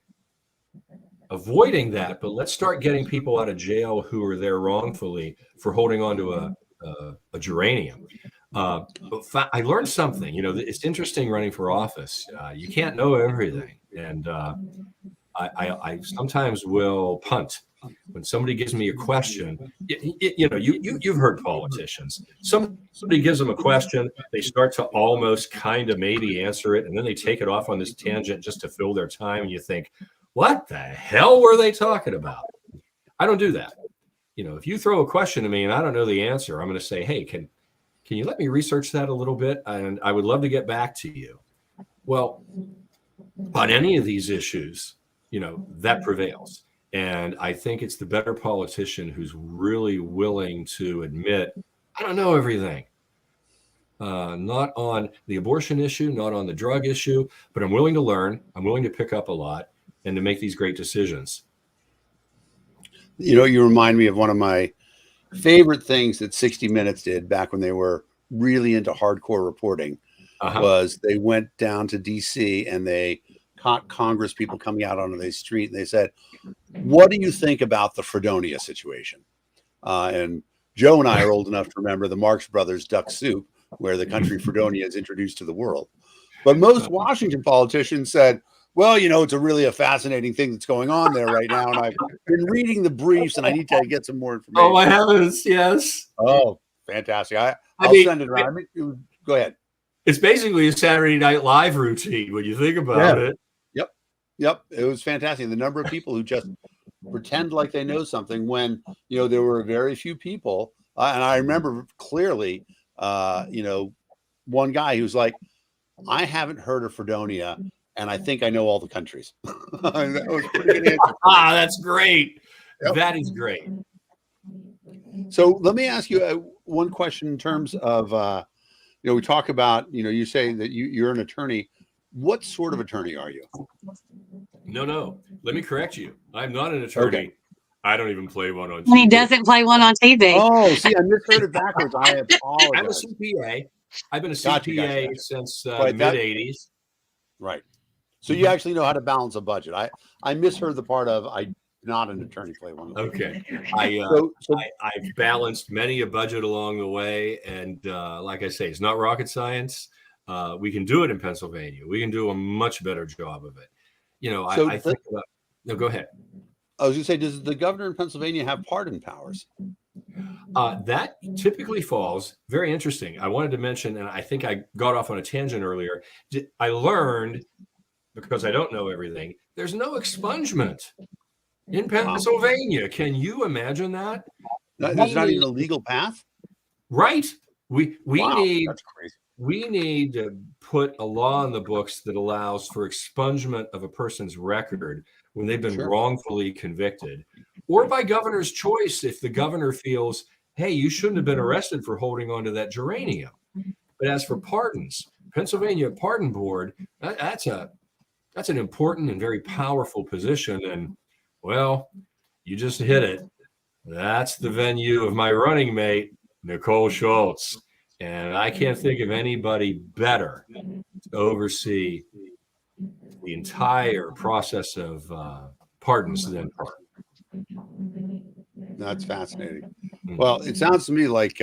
avoiding that, but let's start getting people out of jail who are there wrongfully for holding on to a geranium. I learned something. It's interesting running for office. You can't know everything, and I sometimes will punt. When somebody gives me a question, you've heard politicians. Somebody gives them a question, they start to almost kind of maybe answer it, and then they take it off on this tangent just to fill their time, and you think, what the hell were they talking about? I don't do that. If you throw a question to me and I don't know the answer, I'm going to say, hey, can you let me research that a little bit? And I would love to get back to you. Well, on any of these issues, that prevails. And I think it's the better politician who's really willing to admit, I don't know everything. Not on the abortion issue, not on the drug issue, but I'm willing to learn. I'm willing to pick up a lot and to make these great decisions. You remind me of one of my favorite things that 60 Minutes did back when they were really into hardcore reporting. Was they went down to DC and they caught Congress people coming out onto the street, and they said, what do you think about the Fredonia situation? And Joe and I are old enough to remember the Marx Brothers duck soup, where the country Fredonia is introduced to the world. But most Washington politicians said, Well, it's a fascinating thing that's going on there right now, and I've been reading the briefs, and I need to get some more information. Oh, my heavens, yes. Oh, fantastic! I'll mean, send it around. Go ahead. It's basically a Saturday Night Live routine when you think about it. Yep. It was fantastic. The number of people who just pretend like they know something when, there were very few people. And I remember clearly, one guy who's like, I haven't heard of Fredonia, and I think I know all the countries. That was a pretty good answer. That's great. Yep. That is great. So let me ask you one question in terms of, we talk about, you say that you're an attorney. What sort of attorney are you? No. Let me correct you. I'm not an attorney. Okay. I don't even play one on TV. And he doesn't play one on TV. Oh, see, I misheard it backwards. I apologize. I'm a CPA. I've been a Gotcha. CPA since Right, mid-'80s. Right. So you actually know how to balance a budget. I misheard the part of I'm not an attorney play one. Okay. I've balanced many a budget along the way. And like I say, it's not rocket science. We can do it in Pennsylvania. We can do a much better job of it. I think about, no, go ahead. I was going to say, does the governor in Pennsylvania have pardon powers? That typically falls, very interesting. I wanted to mention, and I think I got off on a tangent earlier. I learned, because I don't know everything, there's no expungement in Pennsylvania. Can you imagine that? There's not even a legal path? Right. We need that's crazy. We need to put a law in the books that allows for expungement of a person's record when they've been wrongfully convicted, or by governor's choice if the governor feels, hey, you shouldn't have been arrested for holding on to that geranium. But as for pardons, Pennsylvania Pardon Board, that's an important and very powerful position. And, well, you just hit it. That's the venue of my running mate, Nicole Schultz. And I can't think of anybody better to oversee the entire process of pardons than her. That's fascinating. Well, it sounds to me like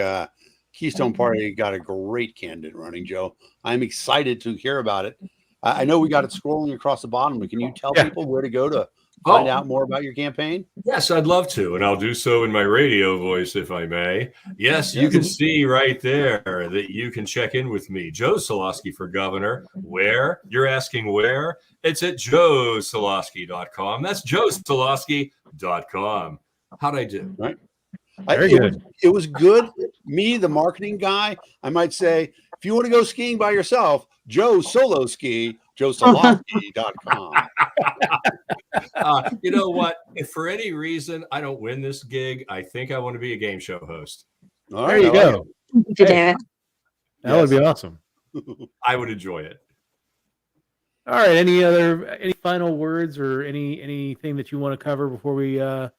Keystone Party got a great candidate running, Joe. I'm excited to hear about it. I know we got it scrolling across the bottom, but can you tell people where to go to find out more about your campaign? Yes, I'd love to. And I'll do so in my radio voice, if I may. Yes, you can see right there that you can check in with me, Joe Soloski for governor. Where? You're asking where? It's at joesoloski.com. That's joesoloski.com. How'd I do? Right. Very good. It was good. Me, the marketing guy, I might say, if you want to go skiing by yourself, Joe Solo Ski, joesoloski.com. You know what? If for any reason I don't win this gig, I think I want to be a game show host. All There right, you go. To do it. That would be awesome. I would enjoy it. All right. Any final words or anything that you want to cover before we? Well,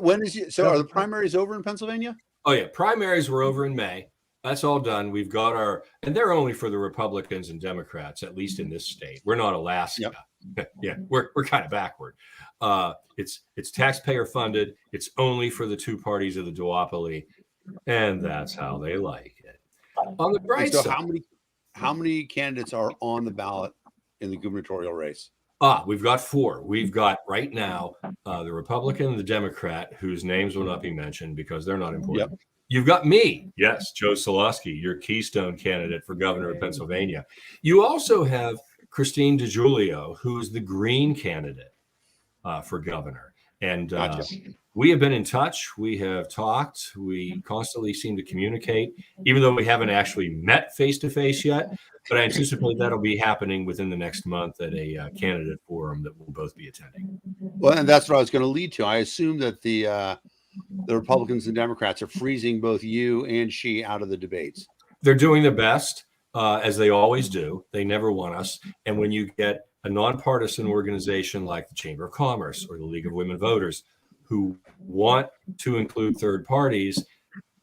when is it? So are the primaries over in Pennsylvania? oh yeah, primaries were over in May. That's all done. We've got and they're only for the Republicans and Democrats, at least in this state. We're not Alaska. Yep. Yeah, we're kind of backward. It's taxpayer funded. It's only for the two parties of the duopoly, and that's how they like it. On the bright So side, how many candidates are on the ballot in the gubernatorial race? we've got four. We've got right now the Republican and the Democrat, whose names will not be mentioned because they're not important. Yep. You've got me, yes, Joe Soloski, your Keystone candidate for governor of Pennsylvania. You also have Christine DiGiulio, who's the Green candidate for governor. And we have been in touch. We have talked. We constantly seem to communicate, even though we haven't actually met face-to-face yet. But I anticipate that'll be happening within the next month at a candidate forum that we'll both be attending. Well, and that's what I was going to lead to. I assume that the Republicans and Democrats are freezing both you and she out of the debates. They're doing their best, as they always do. They never want us. And when you get a nonpartisan organization like the Chamber of Commerce or the League of Women Voters who want to include third parties,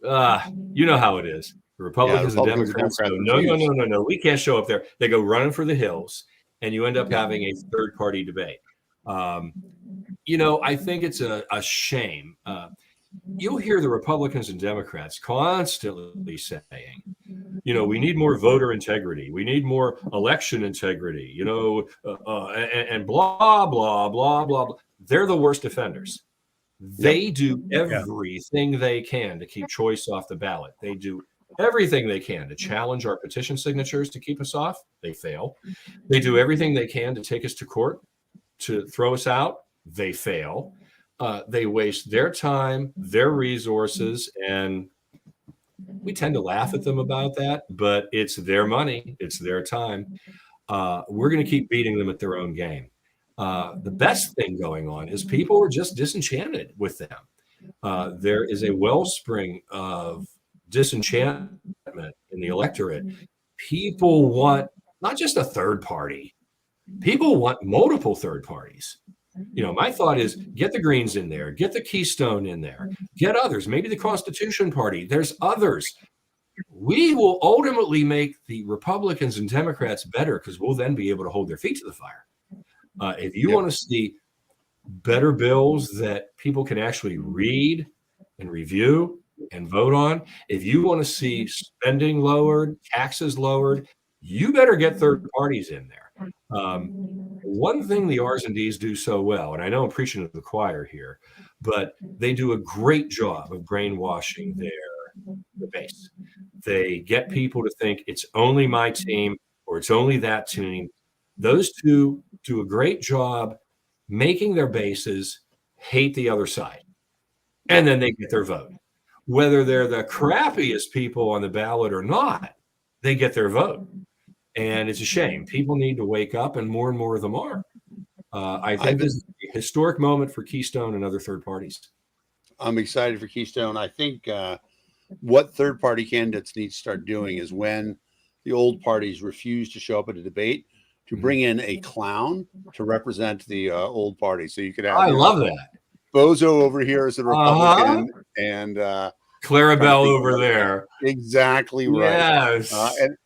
you know how it is. The Republicans and Democrats go, no, we can't show up there. They go running for the hills, and you end up having a third party debate. I think it's a shame. You'll hear the Republicans and Democrats constantly saying, We need more voter integrity. We need more election integrity, and blah, blah, blah, blah, blah. They're the worst offenders. They do everything they can to keep choice off the ballot. They do everything they can to challenge our petition signatures to keep us off. They fail. They do everything they can to take us to court, to throw us out. They fail. They waste their time, their resources, and we tend to laugh at them about that, but it's their money. It's their time. We're going to keep beating them at their own game. The best thing going on is people are just disenchanted with them. There is a wellspring of disenchantment in the electorate. People want not just a third party. People want multiple third parties. My thought is get the Greens in there, get the Keystone in there, get others, maybe the Constitution Party. There's others. We will ultimately make the Republicans and Democrats better because we'll then be able to hold their feet to the fire. If you want to see better bills that people can actually read and review and vote on, if you want to see spending lowered, taxes lowered, you better get third parties in there. One thing the R's and D's do so well, and I know I'm preaching to the choir here, but they do a great job of brainwashing the base. They get people to think it's only my team or it's only that team. Those two do a great job making their bases hate the other side. And then they get their vote. Whether they're the crappiest people on the ballot or not, they get their vote. And it's a shame. People need to wake up, and more of them are. I think this is a historic moment for Keystone and other third parties. I'm excited for Keystone. I think what third party candidates need to start doing is when the old parties refuse to show up at a debate, to bring in a clown to represent the old party. So you could have. I love that. Bozo over here as a Republican and Clarabelle over there. Exactly right. Yes.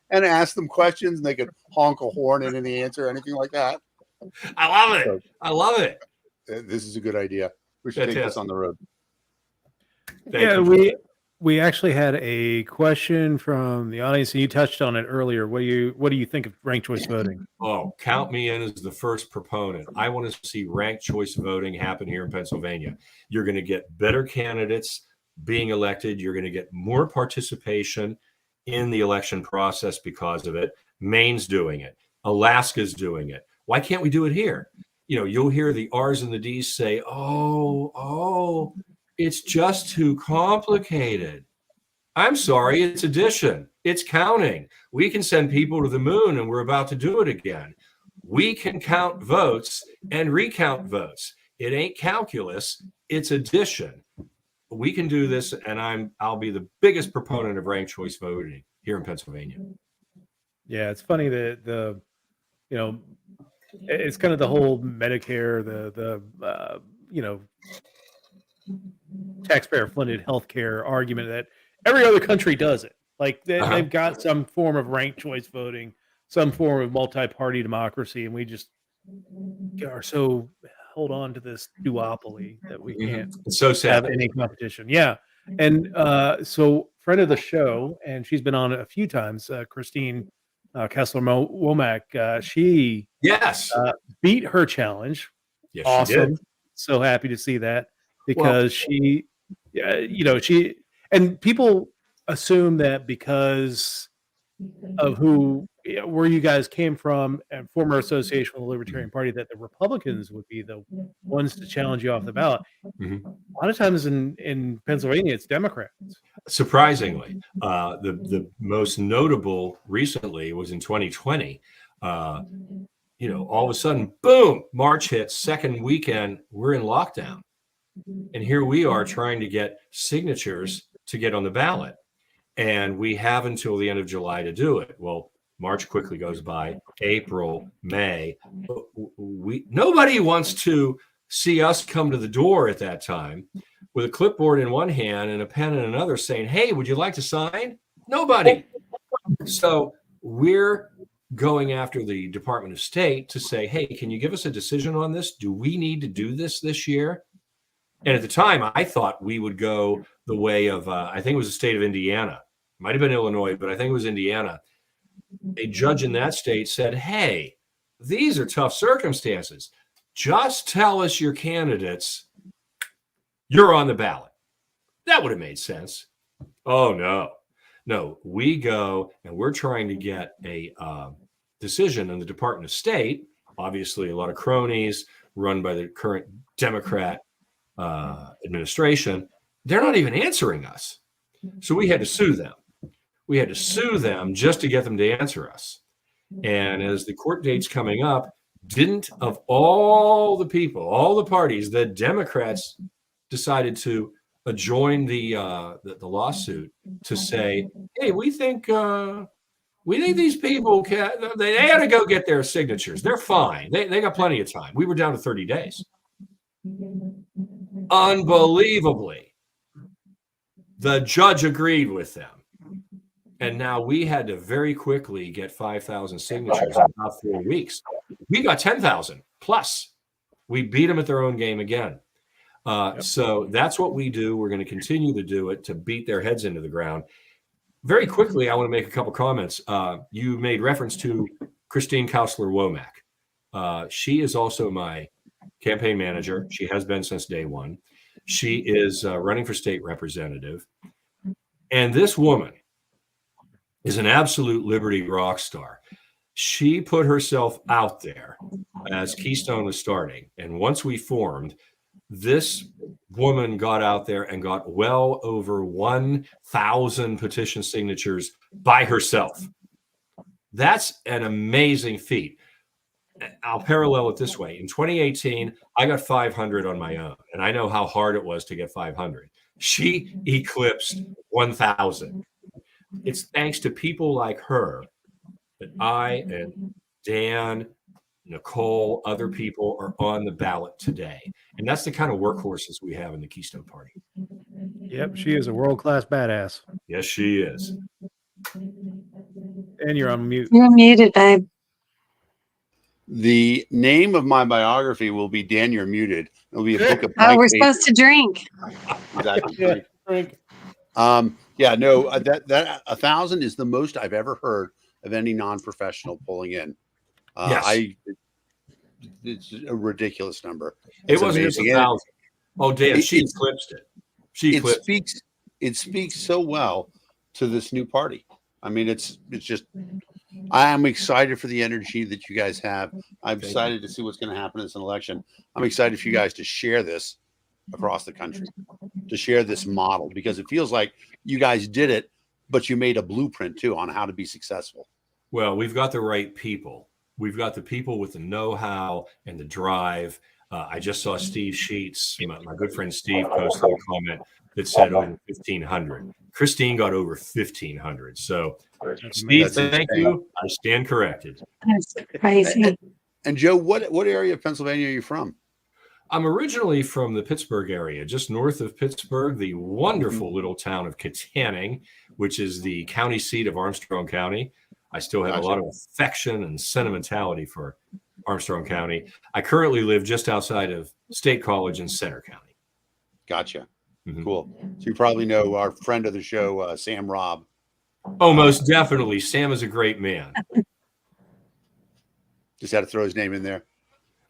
And ask them questions, and they could honk a horn in any answer, anything like that. I love it. So, I love it. This is a good idea. We should take this on the road. We actually had a question from the audience, and you touched on it earlier. What do you think of ranked choice voting? Oh, count me in as the first proponent. I want to see ranked choice voting happen here in Pennsylvania. You're going to get better candidates being elected. You're going to get more participation in the election process because of it. Maine's doing it. Alaska's doing it. Why can't we do it here? You'll hear the R's and the D's say, oh, it's just too complicated. I'm sorry, it's addition. It's counting. We can send people to the moon, and we're about to do it again. We can count votes and recount votes. It ain't calculus, it's addition. We can do this, and I'll be the biggest proponent of ranked choice voting here in Pennsylvania. Yeah, it's funny that it's kind of the whole Medicare, the taxpayer funded healthcare argument that every other country does it. Like they've got some form of ranked choice voting, some form of multi-party democracy, and we just are so hold on to this duopoly that we can't it's so sad. Have any competition. Yeah. And so friend of the show, and she's been on a few times, Christine Kessler-Womack, she beat her challenge. Yes, awesome. She did. So happy to see that because she and people assume that because of where you guys came from and former association with the Libertarian Party, that the Republicans would be the ones to challenge you off the ballot. Mm-hmm. A lot of times in Pennsylvania, it's Democrats. Surprisingly, the most notable recently was in 2020. All of a sudden, boom, March hits, second weekend, we're in lockdown. And here we are trying to get signatures to get on the ballot. And we have until the end of July to do it. Well, March quickly goes by, April, May. Nobody wants to see us come to the door at that time with a clipboard in one hand and a pen in another saying, hey, would you like to sign? Nobody. So we're going after the Department of State to say, hey, can you give us a decision on this? Do we need to do this year? And at the time, I thought we would go the way of, I think it was the state of Indiana, might have been Illinois, but I think it was Indiana. A judge in that state said, hey, these are tough circumstances. Just tell us your candidates. You're on the ballot. That would have made sense. Oh, no. No, we go and we're trying to get a decision in the Department of State. Obviously, a lot of cronies run by the current Democrat administration. They're not even answering us. So we had to sue them. We had to sue them just to get them to answer us. And as the court date's coming up, didn't, of all the people, all the parties, the Democrats decided to join the lawsuit to say, hey, we think these people they ought to go get their signatures. They're fine. They got plenty of time. We were down to 30 days. Unbelievably, the judge agreed with them. And now we had to very quickly get 5,000 signatures in about 4 weeks. We got 10,000 plus. We beat them at their own game again. So that's what we do. We're going to continue to do it to beat their heads into the ground. Very quickly, I want to make a couple comments. You made reference to Christine Kausler-Womack. She is also my campaign manager. She has been since day one. She is running for state representative. And this woman is an absolute Liberty rock star. She put herself out there as Keystone was starting. And once we formed, this woman got out there and got well over 1,000 petition signatures by herself. That's an amazing feat. I'll parallel it this way. In 2018, I got 500 on my own, and I know how hard it was to get 500. She eclipsed 1,000. It's thanks to people like her that I and Dan, Nicole, other people are on the ballot today. And that's the kind of workhorses we have in the Keystone Party. Yep, she is a world-class badass. Yes, she is. And you're on mute. You're muted, babe. The name of my biography will be Dan, You're Muted. It'll be a book of Oh, blank we're pages. supposed to drink. Exactly. Yeah, drink. That 1,000 is the most I've ever heard of any non-professional pulling in. Yes. It's a ridiculous number. It wasn't just 1,000. Oh, Dan, she eclipsed it. It speaks so well to this new party. I mean, it's just, I am excited for the energy that you guys have. I'm excited to see what's going to happen in this election. I'm excited for you guys to share this across the country, to share this model, because it feels like you guys did it, but you made a blueprint too on how to be successful. Well, we've got the right people. We've got the people with the know-how and the drive. I just saw Steve Sheets, my good friend Steve, posted a comment that said over 1,500. Christine got over 1,500. So, Steve, thank you. I stand corrected. That's crazy. And Joe, what area of Pennsylvania are you from? I'm originally from the Pittsburgh area, just north of Pittsburgh, the wonderful little town of Katanning, which is the county seat of Armstrong County. I still have a lot of affection and sentimentality for Armstrong County. I currently live just outside of State College in Center County. Gotcha. Mm-hmm. Cool. So you probably know our friend of the show, Sam Robb. Oh, most definitely. Sam is a great man. Just had to throw his name in there.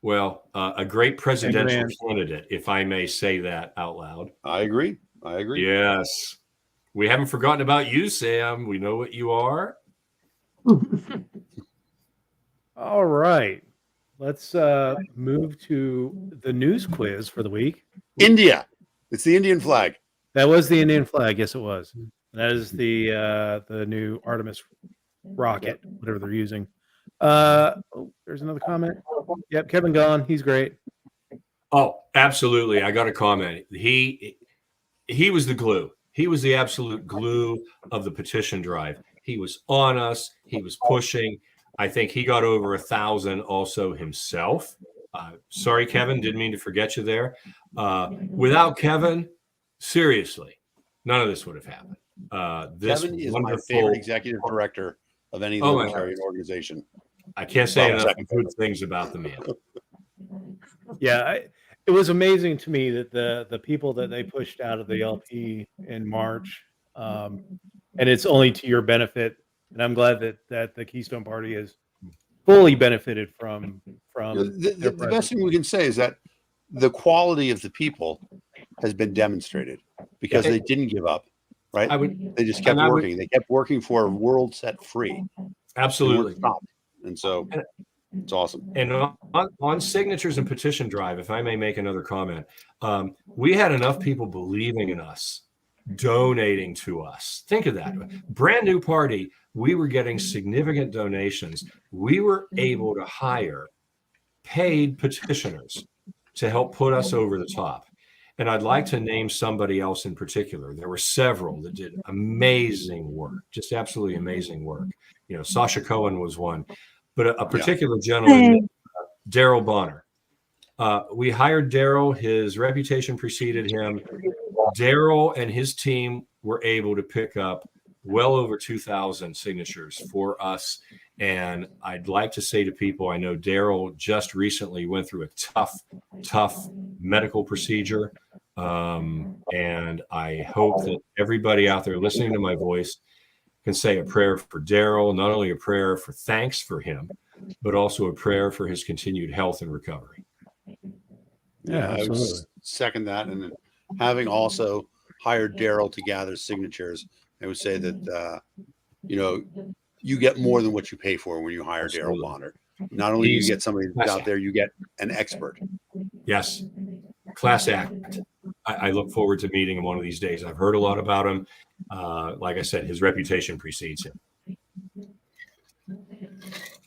Well, a great presidential candidate, if I may say that out loud. I agree. Yes. We haven't forgotten about you, Sam. We know what you are. All right. Let's move to the news quiz for the week. India. It's the Indian flag. That was the Indian flag. Yes, it was. That is the new Artemis rocket, whatever they're using. There's another comment. Yep, Kevin gone. He's great. Oh, absolutely. I got a comment. He was the glue. He was the absolute glue of the petition drive. He was on us. He was pushing. I think he got over 1,000 also himself. Sorry, Kevin, didn't mean to forget you there. Without Kevin, seriously, none of this would have happened. Kevin is my favorite executive director of any libertarian organization. I can't say enough good things about the man. Yeah, it was amazing to me that the people that they pushed out of the LP in March and it's only to your benefit. And I'm glad that the Keystone Party has fully benefited from The best thing we can say is that the quality of the people has been demonstrated because they didn't give up, right? They just kept working. They kept working for a world set free. Absolutely. And so it's awesome. And on signatures and petition drive, if I may make another comment, we had enough people believing in us, donating to us. Think of that. Brand new party. We were getting significant donations. We were able to hire paid petitioners to help put us over the top. And I'd like to name somebody else in particular. There were several that did amazing work, just absolutely amazing work. Sasha Cohen was one, but a particular gentleman, Daryl Bonner. We hired Daryl. His reputation preceded him. Daryl and his team were able to pick up well over 2,000 signatures for us. And I'd like to say to people, I know Daryl just recently went through a tough medical procedure. And I hope that everybody out there listening to my voice can say a prayer for Daryl, not only a prayer for thanks for him, but also a prayer for his continued health and recovery. Yeah, I would second that. And having also hired Daryl to gather signatures, I would say that, you get more than what you pay for when you hire Daryl Bonner. Not only do you get somebody out there, you get an expert. Yes. Class act. I look forward to meeting him one of these days. I've heard a lot about him. Like I said, his reputation precedes him.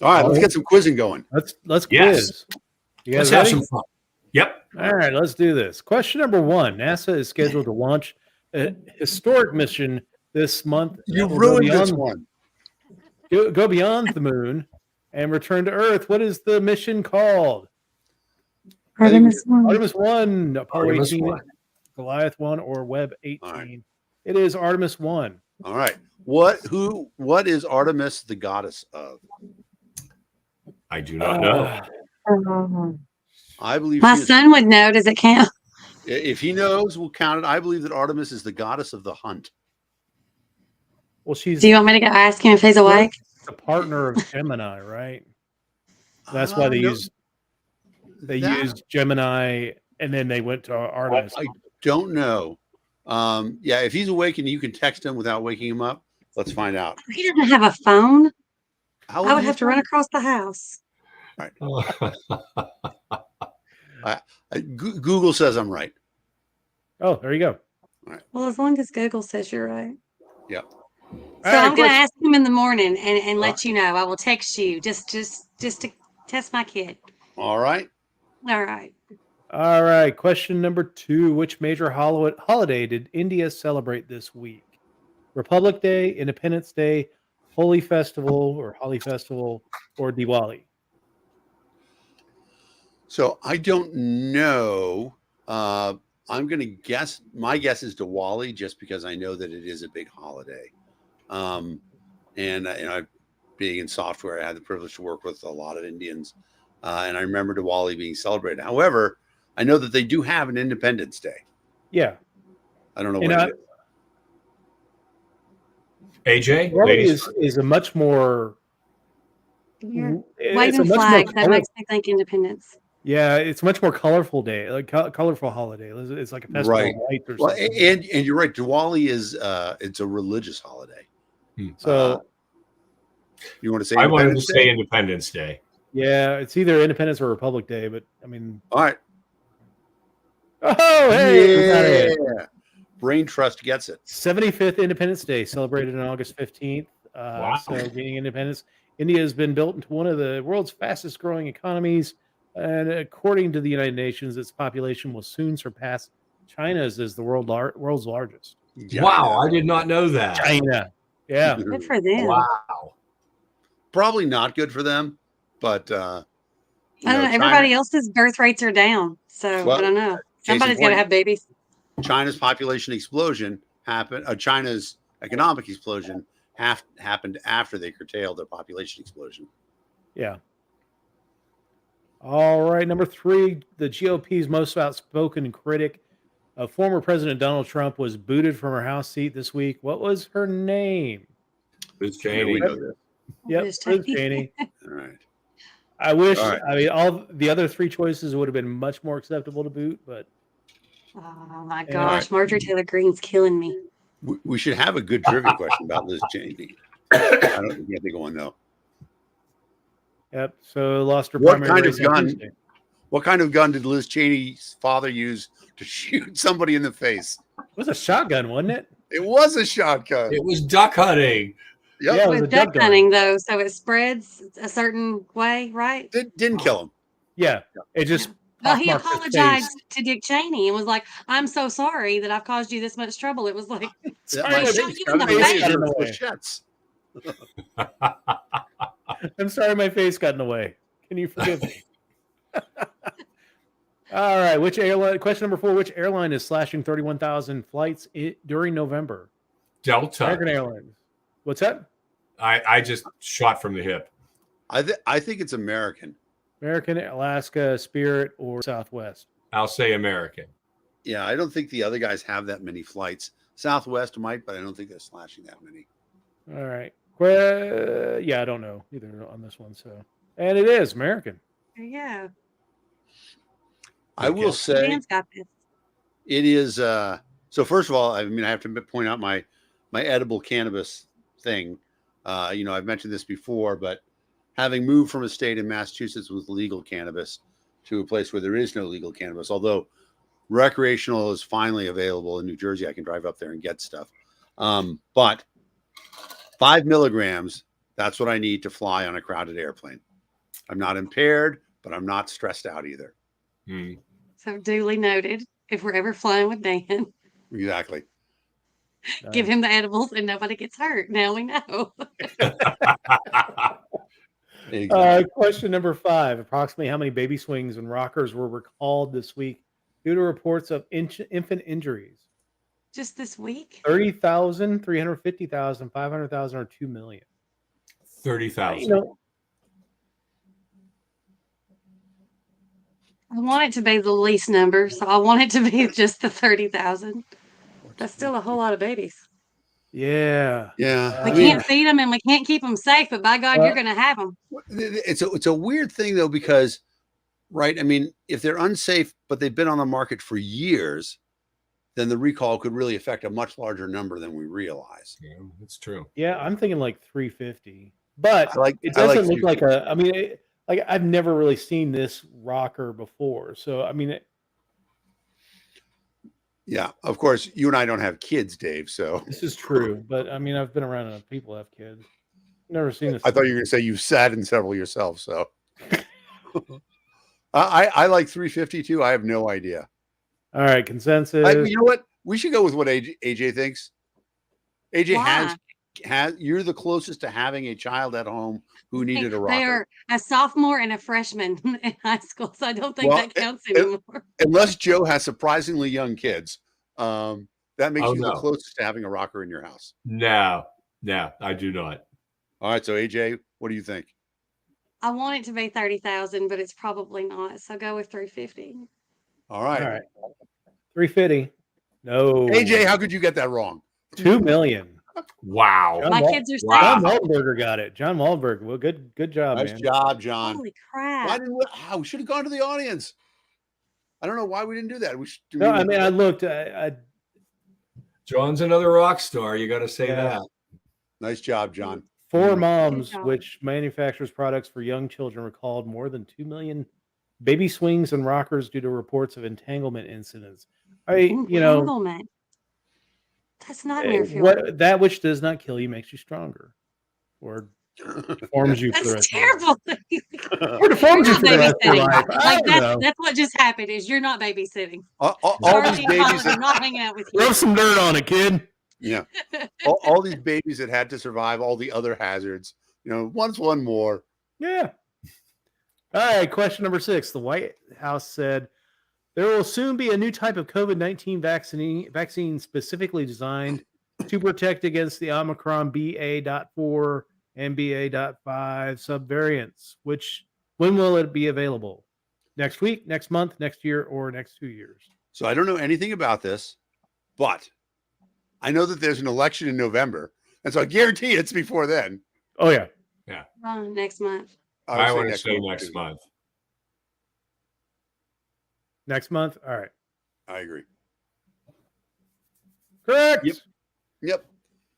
All right, let's get some quizzing going. Let's quiz. You guys Let's ready? have some fun. Yep. All right, let's do this. Question number 1. NASA is scheduled to launch a historic mission this month. You ruined this one. Go beyond the moon and return to Earth. What is the mission called? Artemis 1. Artemis 1, Apollo Artemis 18, 1. Goliath 1, or Webb 18. Right. It is Artemis 1. All right. What is Artemis the goddess of? I do not know. I believe My son would know. Does it count? If he knows, we'll count it. I believe that Artemis is the goddess of the hunt. Well, she's Do you want me to go ask him if he's awake? the partner of Gemini, right? That's why they used Gemini, and then they went to Artemis. I don't know. If he's awake and you can text him without waking him up, let's find out. He doesn't have a phone. How I would have to run across the house. Google says I'm right. Oh, there you go. Well, as long as Google says you're right. Yep. So I'm going to ask him in the morning and let you know. I will text you just to test my kid. All right. All right. All right. Question number 2. Which major holiday did India celebrate this week? Republic Day, Independence Day, Holi Festival, or Diwali? So I don't know. I'm going to guess. My guess is Diwali, just because I know that it is a big holiday. And being in software, I had the privilege to work with a lot of Indians, and I remember Diwali being celebrated. However, I know that they do have an Independence Day. Yeah. I don't know what it is. AJ? Diwali is a much more... Waving flags, that makes me think independence. Yeah, it's a much more colorful day, like colorful holiday. It's like a festival Right. of lights or Well, something. and you're right. Diwali is it's a religious holiday. So you want to say? I wanted to Independence Day? say Independence Day. yeah, it's either Independence or Republic Day, but I mean, All right. oh hey, we got it. Yeah. Brain Trust gets it. 75th Independence Day celebrated on August 15th. Wow. So gaining independence, India has been built into one of the world's fastest growing economies, and according to the United Nations, its population will soon surpass China's as the world's largest. Yeah. Wow, I did not know that. China, yeah. Good for them. Wow. Probably not good for them, but I don't know. Everybody else's birth rates are down, so Well, I don't know. Somebody's got to have babies. China's population explosion happened. China's economic explosion happened after they curtailed their population explosion. Yeah. All right, number 3, the GOP's most outspoken critic Former President Donald Trump was booted from her House seat this week. What was her name? Liz Yeah, Cheney. we know this. Yep, Liz Liz Cheney. Cheney. All right. I wish. All right. I mean, all the other three choices would have been much more acceptable to boot, but Oh my Yeah. gosh, Marjorie Taylor Greene's killing me. We should have a good trivia question about Liz Cheney. I don't think of one though. yep. So lost her What primary kind of race on gun? Tuesday. What kind of gun did Liz Cheney's father use to shoot somebody in the face? It was a shotgun, wasn't it? It was a shotgun. It was duck hunting. Yep. Yeah, it was With a duck gun. hunting, though, so it spreads a certain way, right? Didn't kill him. Yeah, it just. Well, he pockmarked his apologized face. to Dick Cheney and was like, "I'm so sorry that I've caused you this much trouble." It was like, Sorry, my my face face you in got the in the face. way. I'm sorry, my face got in the way. Can you forgive me? All right. Which airline? Question number 4. Which airline is slashing 31,000 flights during November? Delta. American Airlines. What's that? I just shot from the hip. I think it's American. American, Alaska, Spirit, or Southwest? I'll say American. Yeah, I don't think the other guys have that many flights. Southwest might, but I don't think they're slashing that many. All right. Yeah, I don't know either on this one. So, and it is American. there you go. I will say Dan's got this. it is. So first of all, I mean, I have to point out my edible cannabis thing. I've mentioned this before, but having moved from a state in Massachusetts with legal cannabis to a place where there is no legal cannabis, although recreational is finally available in New Jersey, I can drive up there and get stuff. But 5 milligrams, that's what I need to fly on a crowded airplane. I'm not impaired, but I'm not stressed out either. Hmm. So duly noted. If we're ever flying with Dan, Exactly. give him the edibles and nobody gets hurt. Now we know. Exactly. Question number 5. Approximately how many baby swings and rockers were recalled this week due to reports of infant injuries? Just this week? 30,000, 350,000, 500,000, or 2 million? 30,000. I want it to be the least number, so I want it to be just the 30,000. That's still a whole lot of babies. Yeah. Yeah. We I mean, can't feed them and we can't keep them safe, but by God, you're going to have them. it's a weird thing though, because, right? I mean, if they're unsafe, but they've been on the market for years, then the recall could really affect a much larger number than we realize. Yeah, that's true. Yeah, I'm thinking like 350. But I like it I like doesn't look like 350. I mean, like I've never really seen this rocker before. So, I mean, Yeah, of course, you and I don't have kids, Dave. So this is true. But I mean, I've been around enough people that have kids. Never seen this. I thought you were going to say you've sat in several yourself. So I like 350 too. I have no idea. All right, consensus. You know what? We should go with what AJ thinks. AJ Why? has. You're the closest to having a child at home who needed a rocker. They are a sophomore and a freshman in high school, so I don't think Well, that counts anymore. Unless Joe has surprisingly young kids, that makes Oh, you the no. closest to having a rocker in your house. No, I do not. All right, so AJ, what do you think? I want it to be 30,000, but it's probably not. So go with 350. All right. All right. 350. No. AJ, how could you get that wrong? 2 million. Wow. John My Wal- kids are safe. Wow. John Waldberger got it. John Waldberger. Well, good job, Nice man. job, John. Holy Why crap. didn't we should have gone to the audience. I don't know why we didn't do that. We should do No, I mean, I looked. I John's another rock star. You got to say Yeah. that. Nice job, John. 4 moms, job. which manufactures products for young children, recalled more than 2 million baby swings and rockers due to reports of entanglement incidents. Entanglement. That's nightmare fuel. what that which does not kill you makes you stronger, or deforms you for the That's rest terrible. of your life. Or deforms you Not for the rest of your babysitting. life. I Like don't know. that's what just happened is you're not babysitting. all Charlie these and babies, Colin are not hanging out with you. Rub some dirt on it, kid. yeah, all these babies that had to survive all the other hazards. Once one more. Yeah. All right. Question number 6. The White House said there will soon be a new type of COVID-19 vaccine specifically designed to protect against the Omicron BA.4 and BA.5 subvariants. When will it be available? Next week, next month, next year, or next 2 years? So I don't know anything about this, but I know that there's an election in November, and so I guarantee it's before then. Oh yeah. Next month. I want to say month, next too. month. Next month. All right. I agree. Correct. Yep.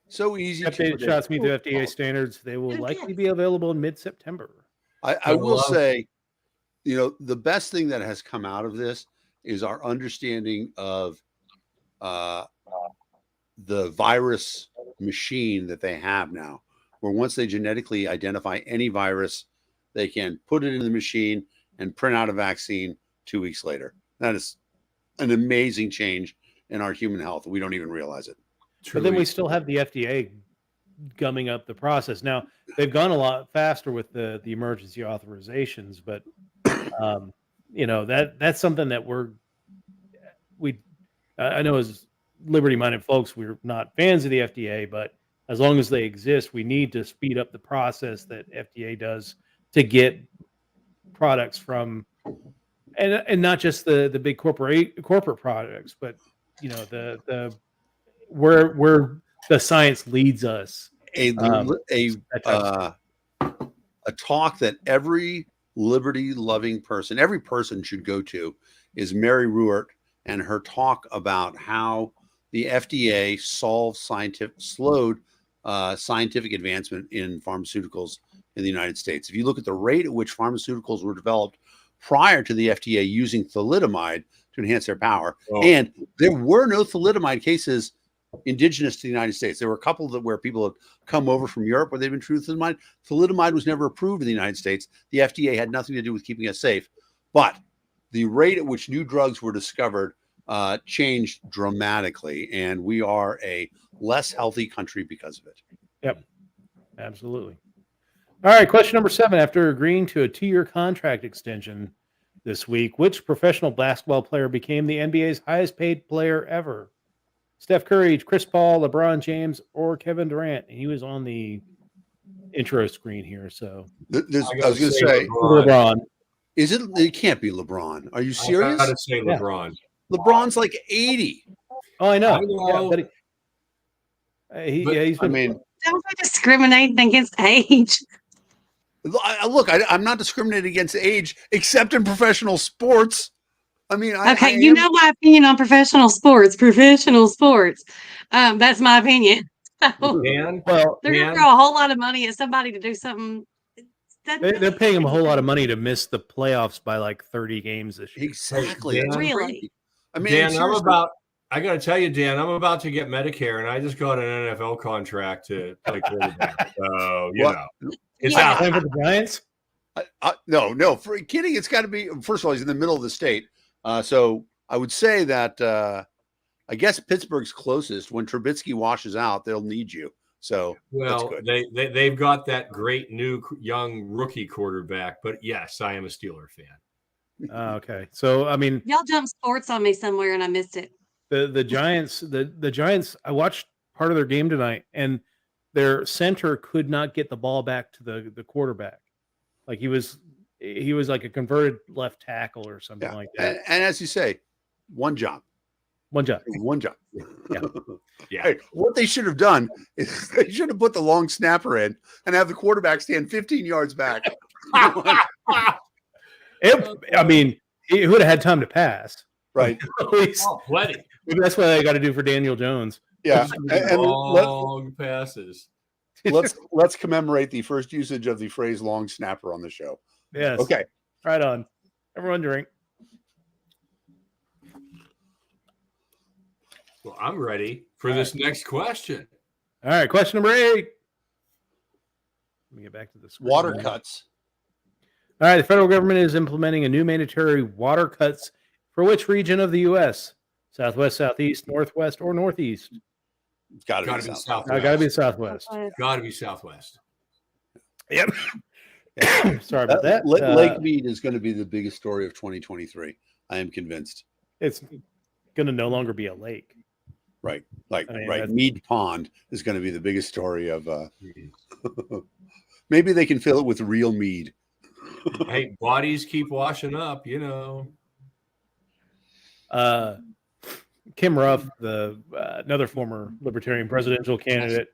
So easy. to Updated predict. shots meet the FDA standards. They will likely be available in mid-September. I will say, the best thing that has come out of this is our understanding of the virus machine that they have now, where once they genetically identify any virus, they can put it in the machine and print out a vaccine 2 weeks later. That is an amazing change in our human health. We don't even realize it. But then we still have the FDA gumming up the process. Now they've gone a lot faster with the emergency authorizations, but that's something that I know as liberty-minded folks, we're not fans of the FDA, but as long as they exist, we need to speed up the process that FDA does to get products from, and not just the big corporate products, but the where the science leads us. A talk that every liberty-loving person, every person should go to, is Mary Ruart and her talk about how the FDA slowed scientific advancement in pharmaceuticals in the United States. If you look at the rate at which pharmaceuticals were developed prior to the FDA using thalidomide to enhance their power, and there were no thalidomide cases indigenous to the United States. There were a couple where people had come over from Europe where they've been treated with thalidomide. Thalidomide was never approved in the United States. The FDA had nothing to do with keeping us safe. But the rate at which new drugs were discovered changed dramatically, and we are a less healthy country because of it. Yep, absolutely. All right, question number 7. After agreeing to a 2-year contract extension this week, which professional basketball player became the NBA's highest paid player ever? Steph Curry, Chris Paul, LeBron James, or Kevin Durant? And he was on the intro screen here. So I was going to say LeBron. Is it? It can't be LeBron. Are you serious? I gotta say LeBron. LeBron's like 80. Oh, I know. I know. Yeah, but he's been. I mean, Don't we discriminate against age? look, I'm not discriminating against age, except in professional sports. I mean, Okay, you know my opinion on professional sports. That's my opinion. So Dan, they're going to throw a whole lot of money at somebody to do something. They're paying him a whole lot of money to miss the playoffs by like 30 games this year. Exactly. Dan, Really? I mean, Dan, I got to tell you, Dan, I'm about to get Medicare, and I just got an NFL contract to play quarterback. So, it's Yeah. out. Playing for the Giants? No, for kidding. It's got to be. First of all, he's in the middle of the state, so I would say that I guess Pittsburgh's closest. When Trubisky washes out, they'll need you. So Well, they've got that great new young rookie quarterback, but yes, I am a Steeler fan. Okay, so I mean, Y'all jumped sports on me somewhere and I missed it. the Giants, the Giants. I watched part of their game tonight, and their center could not get the ball back to the quarterback. Like he was like a converted left tackle or something like that. And as you say, one job. One job. Yeah. Yeah. Hey, what they should have done is they should have put the long snapper in and have the quarterback stand 15 yards back. I mean, he would have had time to pass. Right. At least. Plenty. Maybe that's what I got to do for Daniel Jones. Yeah. And Long passes. let's commemorate the first usage of the phrase long snapper on the show. Yes. Okay. Right on. Everyone drink. Well, I'm ready for this next question. All right. Question number 8. Let me get back to the screen. Water cuts. All right. The federal government is implementing a new mandatory water cuts for which region of the U.S.? Southwest, Southeast, Northwest, or Northeast? It's got to be Southwest. Got to be Southwest. Got to be Southwest. Yep. Sorry about that. Lake Mead is going to be the biggest story of 2023. I am convinced. It's going to no longer be a lake. Right. That's- Mead Pond is going to be the biggest story of. Maybe they can fill it with real mead. Hey, bodies keep washing up, Kim Ruff, the another former Libertarian presidential candidate,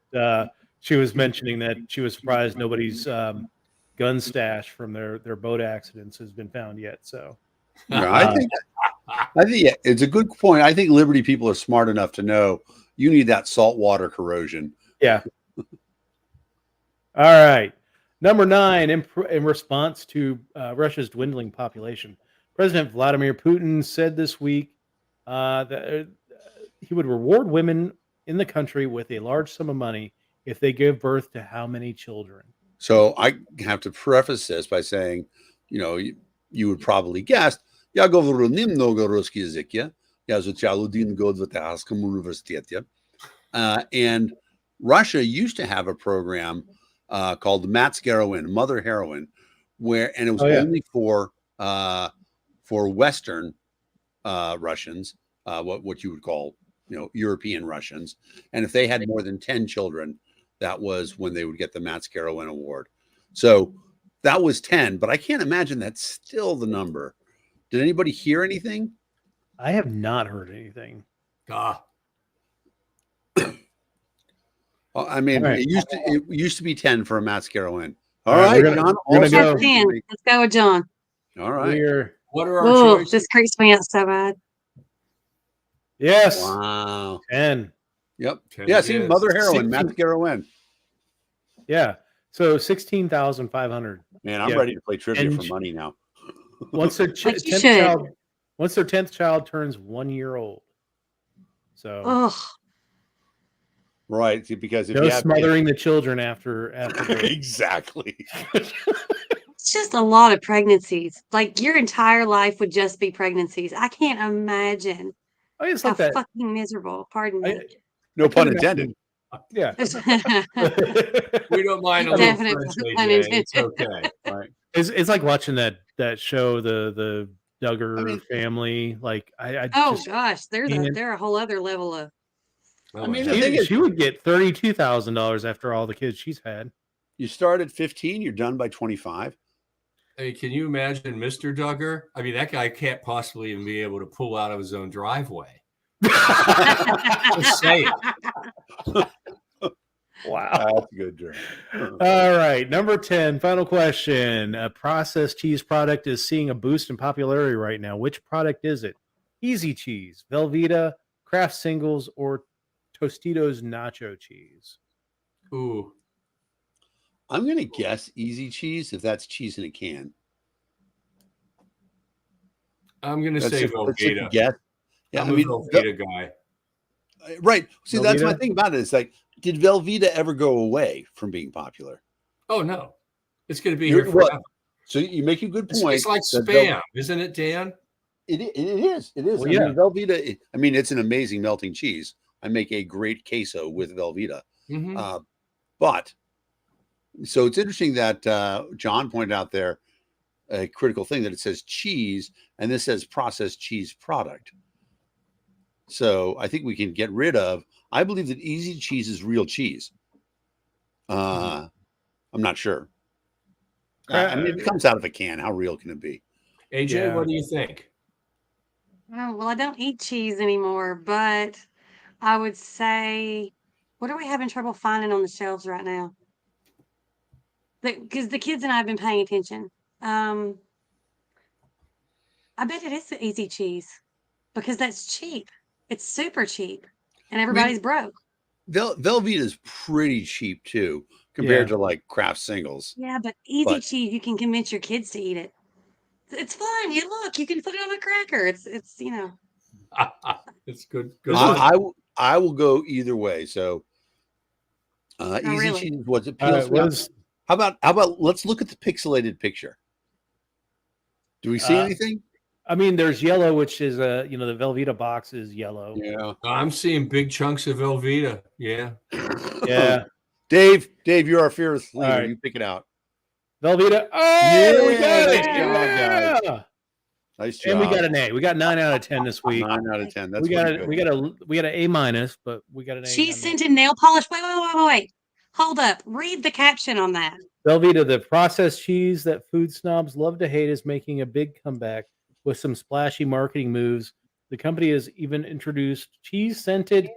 she was mentioning that she was surprised nobody's gun stash from their boat accidents has been found yet. So Yeah, I think yeah, it's a good point. I think Liberty people are smart enough to know you need that saltwater corrosion. yeah. All right. Number 9, in response to Russia's dwindling population, President Vladimir Putin said this week that he would reward women in the country with a large sum of money if they give birth to how many children? So I have to preface this by saying, you would probably guess, я говорю немного русский язык, я изучал 1 год в Техасском университете. And Russia used to have a program called Heroin, Mother Heroin, and it was only for Western Russians, what you would call, European Russians. And if they had more than 10 children, that was when they would get the Heroin award. So that was 10, but I can't imagine that's still the number. Did anybody hear anything? I have not heard anything. I mean, right. it used to be 10 for a Heroin. All All right, right, we're John. gonna go. 10. Let's go with John. All right. What are our Oh, choices? this creeps me out so bad. Yes. Wow. 10. Yep. 10 Yeah. it See, is. Mother Heroin, 16. Heroin. Yeah. So 16,500. Man, I'm Yeah. ready to play trivia And for money now. Once their Like you 10th should. child, once their 10th child turns 1 year old. So Oh, Right. See, because if no you have smothering the children after birth. exactly. it's just a lot of pregnancies. Like your entire life would just be pregnancies. I can't imagine I just how like that. fucking miserable. Pardon me. No pun can intended. Yeah. We don't mind a little Definite French, pun AJ. It's intended. okay. Right. It's like watching that show, the Duggar I mean- family. Like I Oh just gosh, can't- they're a whole other level of. Oh I my mean, God. the thing is- she would get $32,000 after all the kids she's had. You start at 15, you're done by 25. Hey, can you imagine Mr. Duggar? I mean, that guy can't possibly even be able to pull out of his own driveway. Just saying. Wow. That's good, Drew. All right. Number 10, final question. A processed cheese product is seeing a boost in popularity right now. Which product is it? Easy Cheese, Velveeta, Kraft Singles, or Tostitos Nacho Cheese? Ooh. I'm going to guess Easy Cheese if that's cheese in a can. I'm going to That's say just a Velveeta. guess. Yeah, I'm I mean, a Velveeta guy. right. See, that's my Velveeta? thing about it. It's like, did Velveeta ever go away from being popular? Oh, no. It's going to be You're- here what? forever. So you make a good It's, point. it's like that Spam, isn't it, Dan? It is. It is. Well, I yeah. mean, Velveeta. I mean, it's an amazing melting cheese. I make a great queso with Velveeta. Mm-hmm. But so it's interesting that John pointed out there a critical thing that it says cheese and this says processed cheese product. So I think we can get rid of. I believe that Easy Cheese is real cheese. I'm not sure. I mean, it comes out of a can. How real can it be? AJ, Yeah. what do you think? Oh, well, I don't eat cheese anymore, but I would say, what are we having trouble finding on the shelves right now? Because the kids and I have been paying attention. I bet it is the Easy Cheese because that's cheap. It's super cheap, and everybody's broke. Velveeta is pretty cheap too compared to like Kraft Singles. Yeah, but Easy But- Cheese, you can convince your kids to eat it. It's fun. You look, you can put it on a cracker. It's It's good. Good. I will go either way. So Easy really? Cheese was All appeals. right, what is, How about let's look at the pixelated picture. Do we see Uh, anything? I mean, there's yellow, which is the Velveeta box is yellow. Yeah. I'm seeing big chunks of Velveeta. Yeah. Yeah. Dave, you're our fearless leader. All right. You pick it out. Velveeta. Oh, we Yeah, got it. nice job, Yeah. Nice job. And we got an A. We got 9 out of 10 this week. 9 out of 10. That's we got pretty good. we got an A minus, but we got an A. cheese nonetheless. scented nail polish. Wait. Hold up. Read the caption on that. Velveeta, the processed cheese that food snobs love to hate, is making a big comeback with some splashy marketing moves The company has even introduced cheese-scented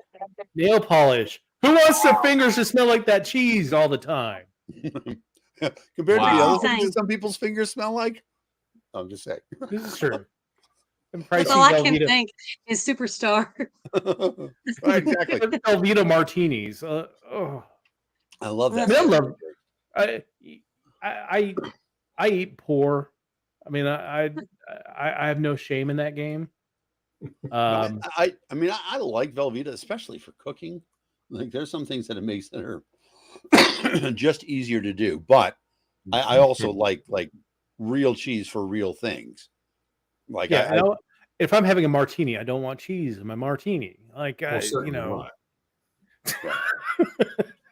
nail polish. Who wants their fingers to smell like that cheese all the time? Compared to the Wow. other things Insane. that some people's fingers smell like. I'm just saying. This is true. And That's pricey all I can Velveeta, think is Superstar. Right, exactly. Velveeta martinis. Oh. I love that. I mean, I love- I eat poor. I mean, I have no shame in that game. I mean, I like Velveeta, especially for cooking. Like, there's some things that it makes that are just easier to do. But I also like real cheese for real things. Like, yeah, if I'm having a martini, I don't want cheese in my martini. Like, Well, you certainly know, not.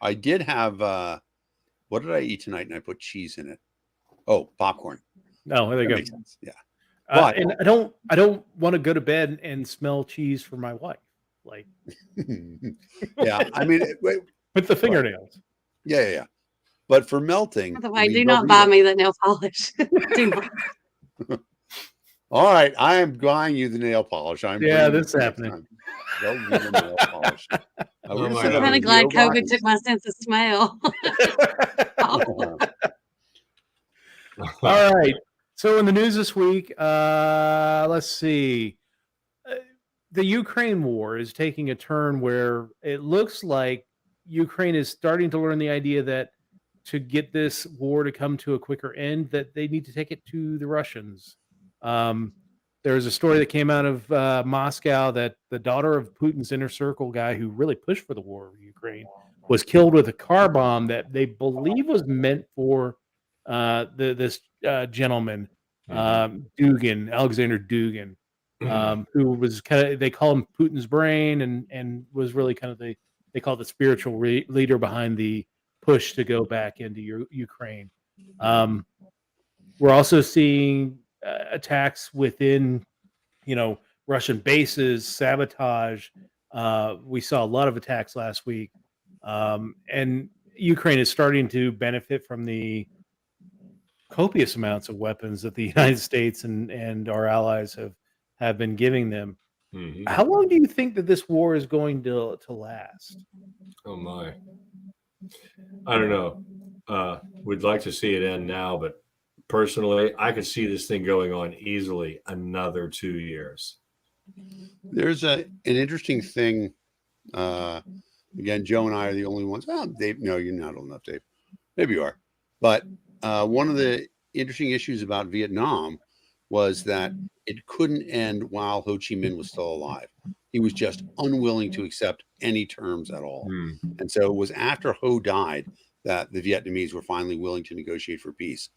I did have what did I eat tonight? And I put cheese in it. Oh, popcorn. no, there you That go. makes sense. Yeah. But- And I don't want to go to bed and smell cheese for my wife, like Yeah. I mean, with the fingernails. yeah. But for melting, By the I way, mean, do not buy Velveeta- me that nail polish. Do not. All right, I am buying you the nail polish. I'm Yeah, bringing this it is next happening. time. Velveeta nail polish. Oh We're gonna my set up God. I'm a kind of glad VO COVID box. took my sense of smell. All right. So in the news this week, let's see. The Ukraine war is taking a turn where it looks like Ukraine is starting to learn the idea that to get this war to come to a quicker end, that they need to take it to the Russians. There was a story that came out of Moscow that the daughter of Putin's inner circle guy who really pushed for the war in Ukraine was killed with a car bomb that they believe was meant for this gentleman, Dugin, Alexander Dugin, who was they call him Putin's brain and was really kind of they call it the spiritual leader behind the push to go back into Ukraine. We're also seeing attacks within, Russian bases, sabotage. We saw a lot of attacks last week, and Ukraine is starting to benefit from the copious amounts of weapons that the United States and our allies have been giving them. Mhm. How long do you think that this war is going to last? Oh my. I don't know. We'd like to see it end now, but personally, I could see this thing going on easily another 2 years. There's an interesting thing. Again, Joe and I are the only ones. Oh, Dave, no, you're not old enough, Dave. Maybe you are. But one of the interesting issues about Vietnam was that it couldn't end while Ho Chi Minh was still alive. He was just unwilling to accept any terms at all. And so it was after Ho died that the Vietnamese were finally willing to negotiate for peace.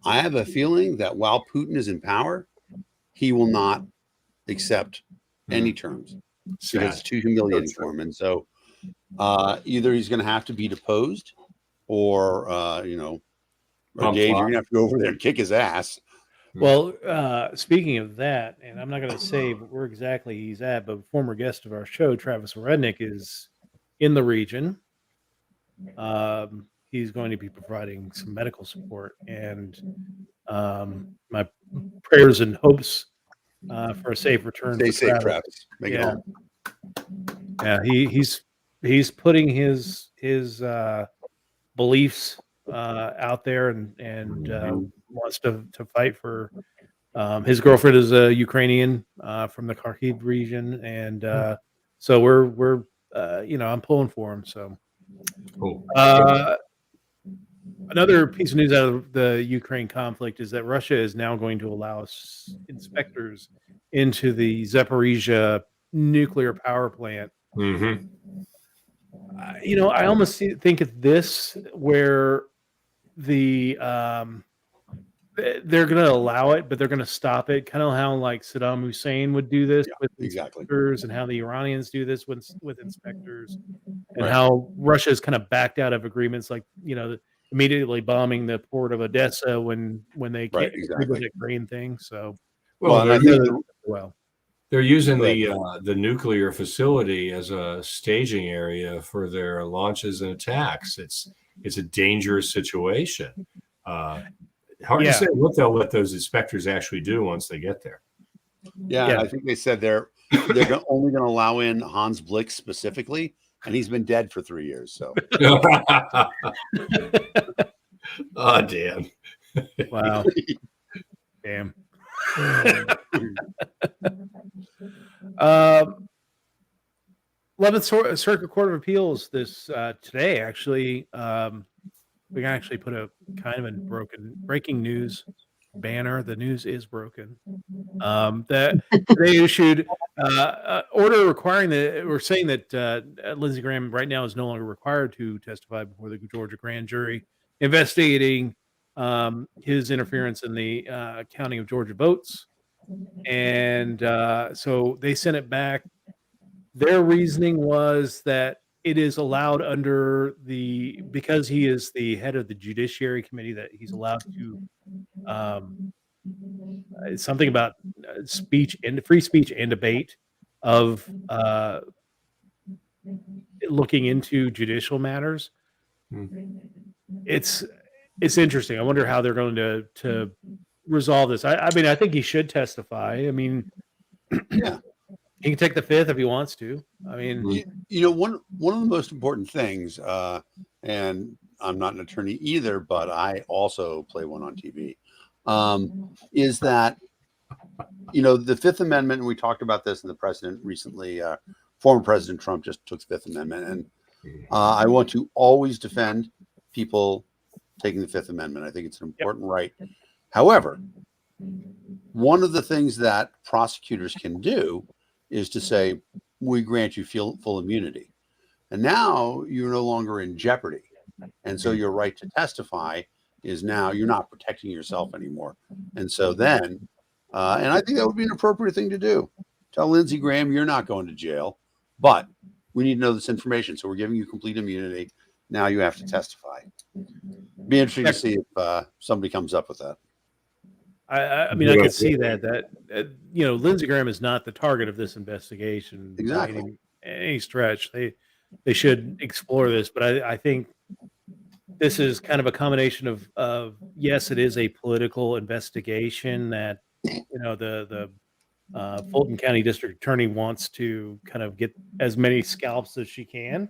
I have a feeling that while Putin is in power, he will not accept any terms because it's too humiliating for him. And so either he's going to have to be deposed or, or Dave, you're going to have to go over there and kick his ass. Well, speaking of that, and I'm not going to say where exactly he's at, but a former guest of our show, Travis Rednick, is in the region. He's going to be providing some medical support, and my prayers and hopes for a safe return. Stay for safe, Travis. Make it Yeah. home. Yeah, he's putting his beliefs out there and wants to fight for. His girlfriend is a Ukrainian from the Kharkiv region, and so we're I'm pulling for him. So Cool. another piece of news out of the Ukraine conflict is that Russia is now going to allow inspectors into the Zaporizhia nuclear power plant. Mm-hmm. I almost think of this where they're going to allow it, but they're going to stop it. Kind of how like Saddam Hussein would do this with exactly. inspectors, and how the Iranians do this with inspectors, and Right. how Russia has kind of backed out of agreements, like immediately bombing the port of Odessa when they Right, can't exactly. do that grain thing. So Well, and I they're, think they're using Go the nuclear facility as a staging area for their launches and attacks. It's a dangerous situation. Hard to say what they'll let those inspectors actually do once they get there. Yeah, Yeah. and I think they said they're only going to allow in Hans Blix specifically, and he's been dead for 3 years. So Oh, damn. Wow. Damn. 11th Circuit Court of Appeals this today, actually. We can actually put a kind of a breaking news banner. The news is broken. That they issued order requiring saying that Lindsey Graham right now is no longer required to testify before the Georgia grand jury investigating his interference in the counting of Georgia votes. And so they sent it back. Their reasoning was that it is allowed because he is the head of the Judiciary Committee, that he's allowed to something about speech and free speech and debate of looking into judicial matters. It's interesting. I wonder how they're going to resolve this. I mean, I think he should testify. I mean, yeah, he can take the fifth if he wants to. I mean, one of the most important things, and I'm not an attorney either, but I also play one on TV, is that the Fifth Amendment, and we talked about this, and the president recently, former President Trump just took the Fifth Amendment, and I want to always defend people taking the Fifth Amendment. I think it's an important right. However, one of the things that prosecutors can do is to say, we grant you full immunity. And now you're no longer in jeopardy. And so your right to testify is now you're not protecting yourself anymore. And so then, and I think that would be an appropriate thing to do. Tell Lindsey Graham, you're not going to jail, but we need to know this information. So we're giving you complete immunity. Now you have to testify. Be interesting to see if somebody comes up with that. I mean, I could see that Lindsey Graham is not the target of this investigation. Exactly. By any stretch. They should explore this, but I think this is kind of a combination of yes, it is a political investigation that the Fulton County District Attorney wants to kind of get as many scalps as she can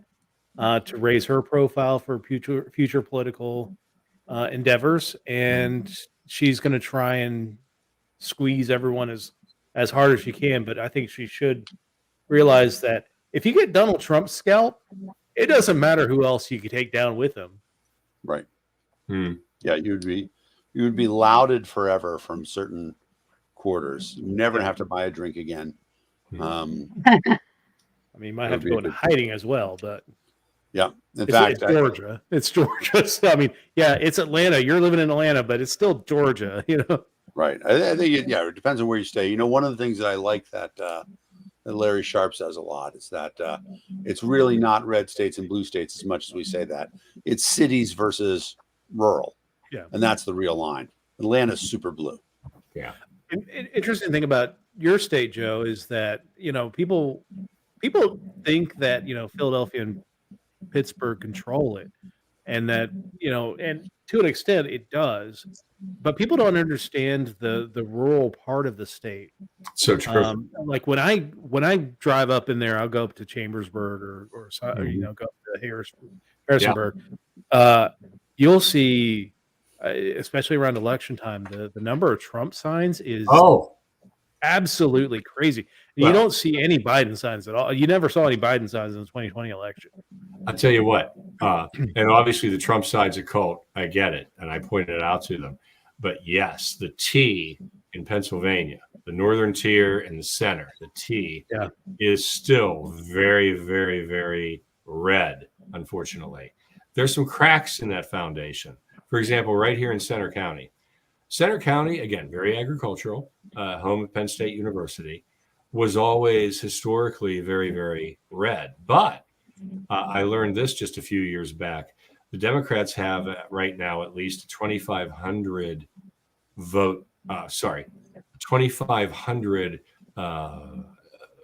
to raise her profile for future political endeavors, and she's going to try and squeeze everyone as hard as she can. But I think she should realize that if you get Donald Trump's scalp, it doesn't matter who else you could take down with him. Right. Yeah, you would be lauded forever from certain quarters. You never have to buy a drink again. I mean, you might have to go into hiding as well, but yeah. In fact, it's Georgia. It's Georgia. So, I mean, yeah, it's Atlanta. You're living in Atlanta, but it's still Georgia, Right. I think it depends on where you stay. One of the things that I like that Larry Sharp says a lot is that it's really not red states and blue states as much as we say that. It's cities versus rural. Yeah. And that's the real line. Atlanta's super blue. Yeah. An interesting thing about your state, Joe, is that, people think that, Philadelphia and Pittsburgh control it, and that, and to an extent it does, but people don't understand the rural part of the state. So true. Like when I drive up in there, I'll go up to Chambersburg or go up to Harrisonburg. Yeah. You'll see, especially around election time, the number of Trump signs is absolutely crazy. And you don't see any Biden signs at all. You never saw any Biden signs in the 2020 election. I'll tell you what, and obviously the Trump side's a cult. I get it, and I pointed it out to them. But yes, the T in Pennsylvania, the northern tier and the center, the T is still very, very, very red, unfortunately. There's some cracks in that foundation. For example, right here in Center County. Center County, again, very agricultural, home of Penn State University, was always historically very, very red. But I learned this just a few years back. The Democrats have right now at least 2,500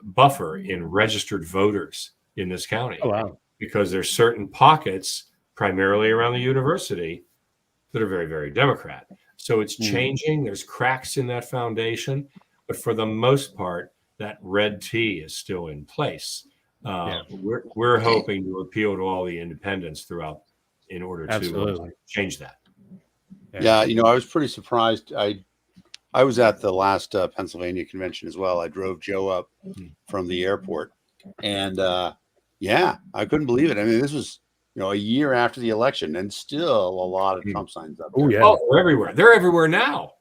buffer in registered voters in this county. Oh, wow. Because there's certain pockets, primarily around the university, that are very, very Democrat. So it's changing. There's cracks in that foundation. but for the most part, that red T is still in place. We're hoping to appeal to all the independents throughout in order to change that. Yeah, I was pretty surprised. I was at the last Pennsylvania convention as well. I drove Joe up from the airport, and I couldn't believe it. I mean, this was a year after the election, and still a lot of Trump signs up there. Oh yeah, they're everywhere. They're everywhere now.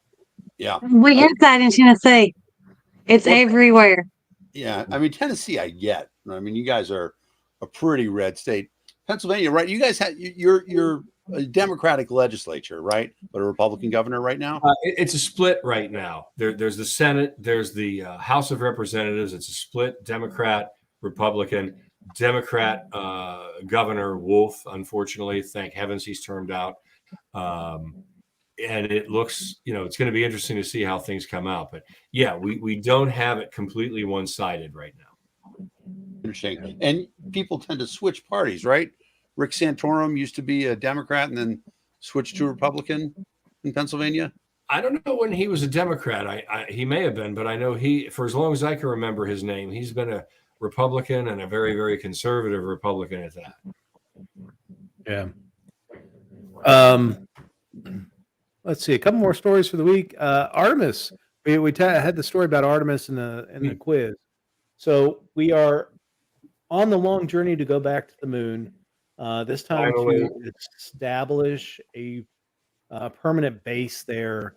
Yeah, We have that in Tennessee. It's everywhere. Yeah, I mean Tennessee, I get. I mean, you guys are a pretty red state. Pennsylvania, right? You guys you're a Democratic legislature, right? But a Republican governor right now. It's a split right now. There's the Senate, there's the House of Representatives. It's a split, Democrat, Republican. Democrat Governor Wolf, unfortunately, thank heavens he's termed out. And it looks, it's going to be interesting to see how things come out. But yeah, we don't have it completely one-sided right now. Interesting. And people tend to switch parties, right? Rick Santorum used to be a Democrat and then switched to a Republican in Pennsylvania. I don't know when he was a Democrat. He may have been, but I know for as long as I can remember his name, he's been a Republican and a very, very conservative Republican at that. Yeah. Let's see, a couple more stories for the week. Artemis. We had the story about Artemis in the quiz. So we are on the long journey to go back to the moon. This time to establish a permanent base there.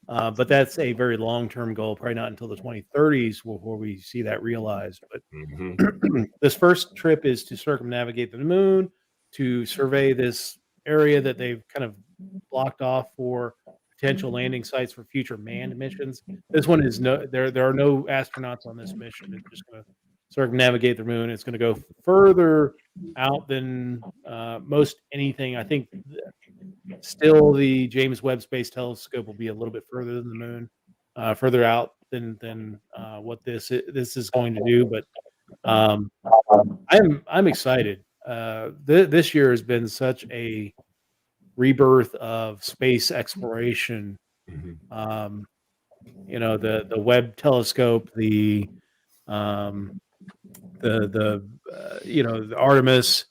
But that's a very long-term goal, probably not until the 2030s before we see that realized. But this first trip is to circumnavigate the moon, to survey this area that they've kind of blocked off for potential landing sites for future manned missions. This one is there are no astronauts on this mission. It's just going to circumnavigate the moon. It's going to go further out than most anything. I think still the James Webb Space Telescope will be a little bit further than the moon, further out than what this is going to do. But I'm excited. This year has been such a rebirth of space exploration. The Webb telescope, the Artemis,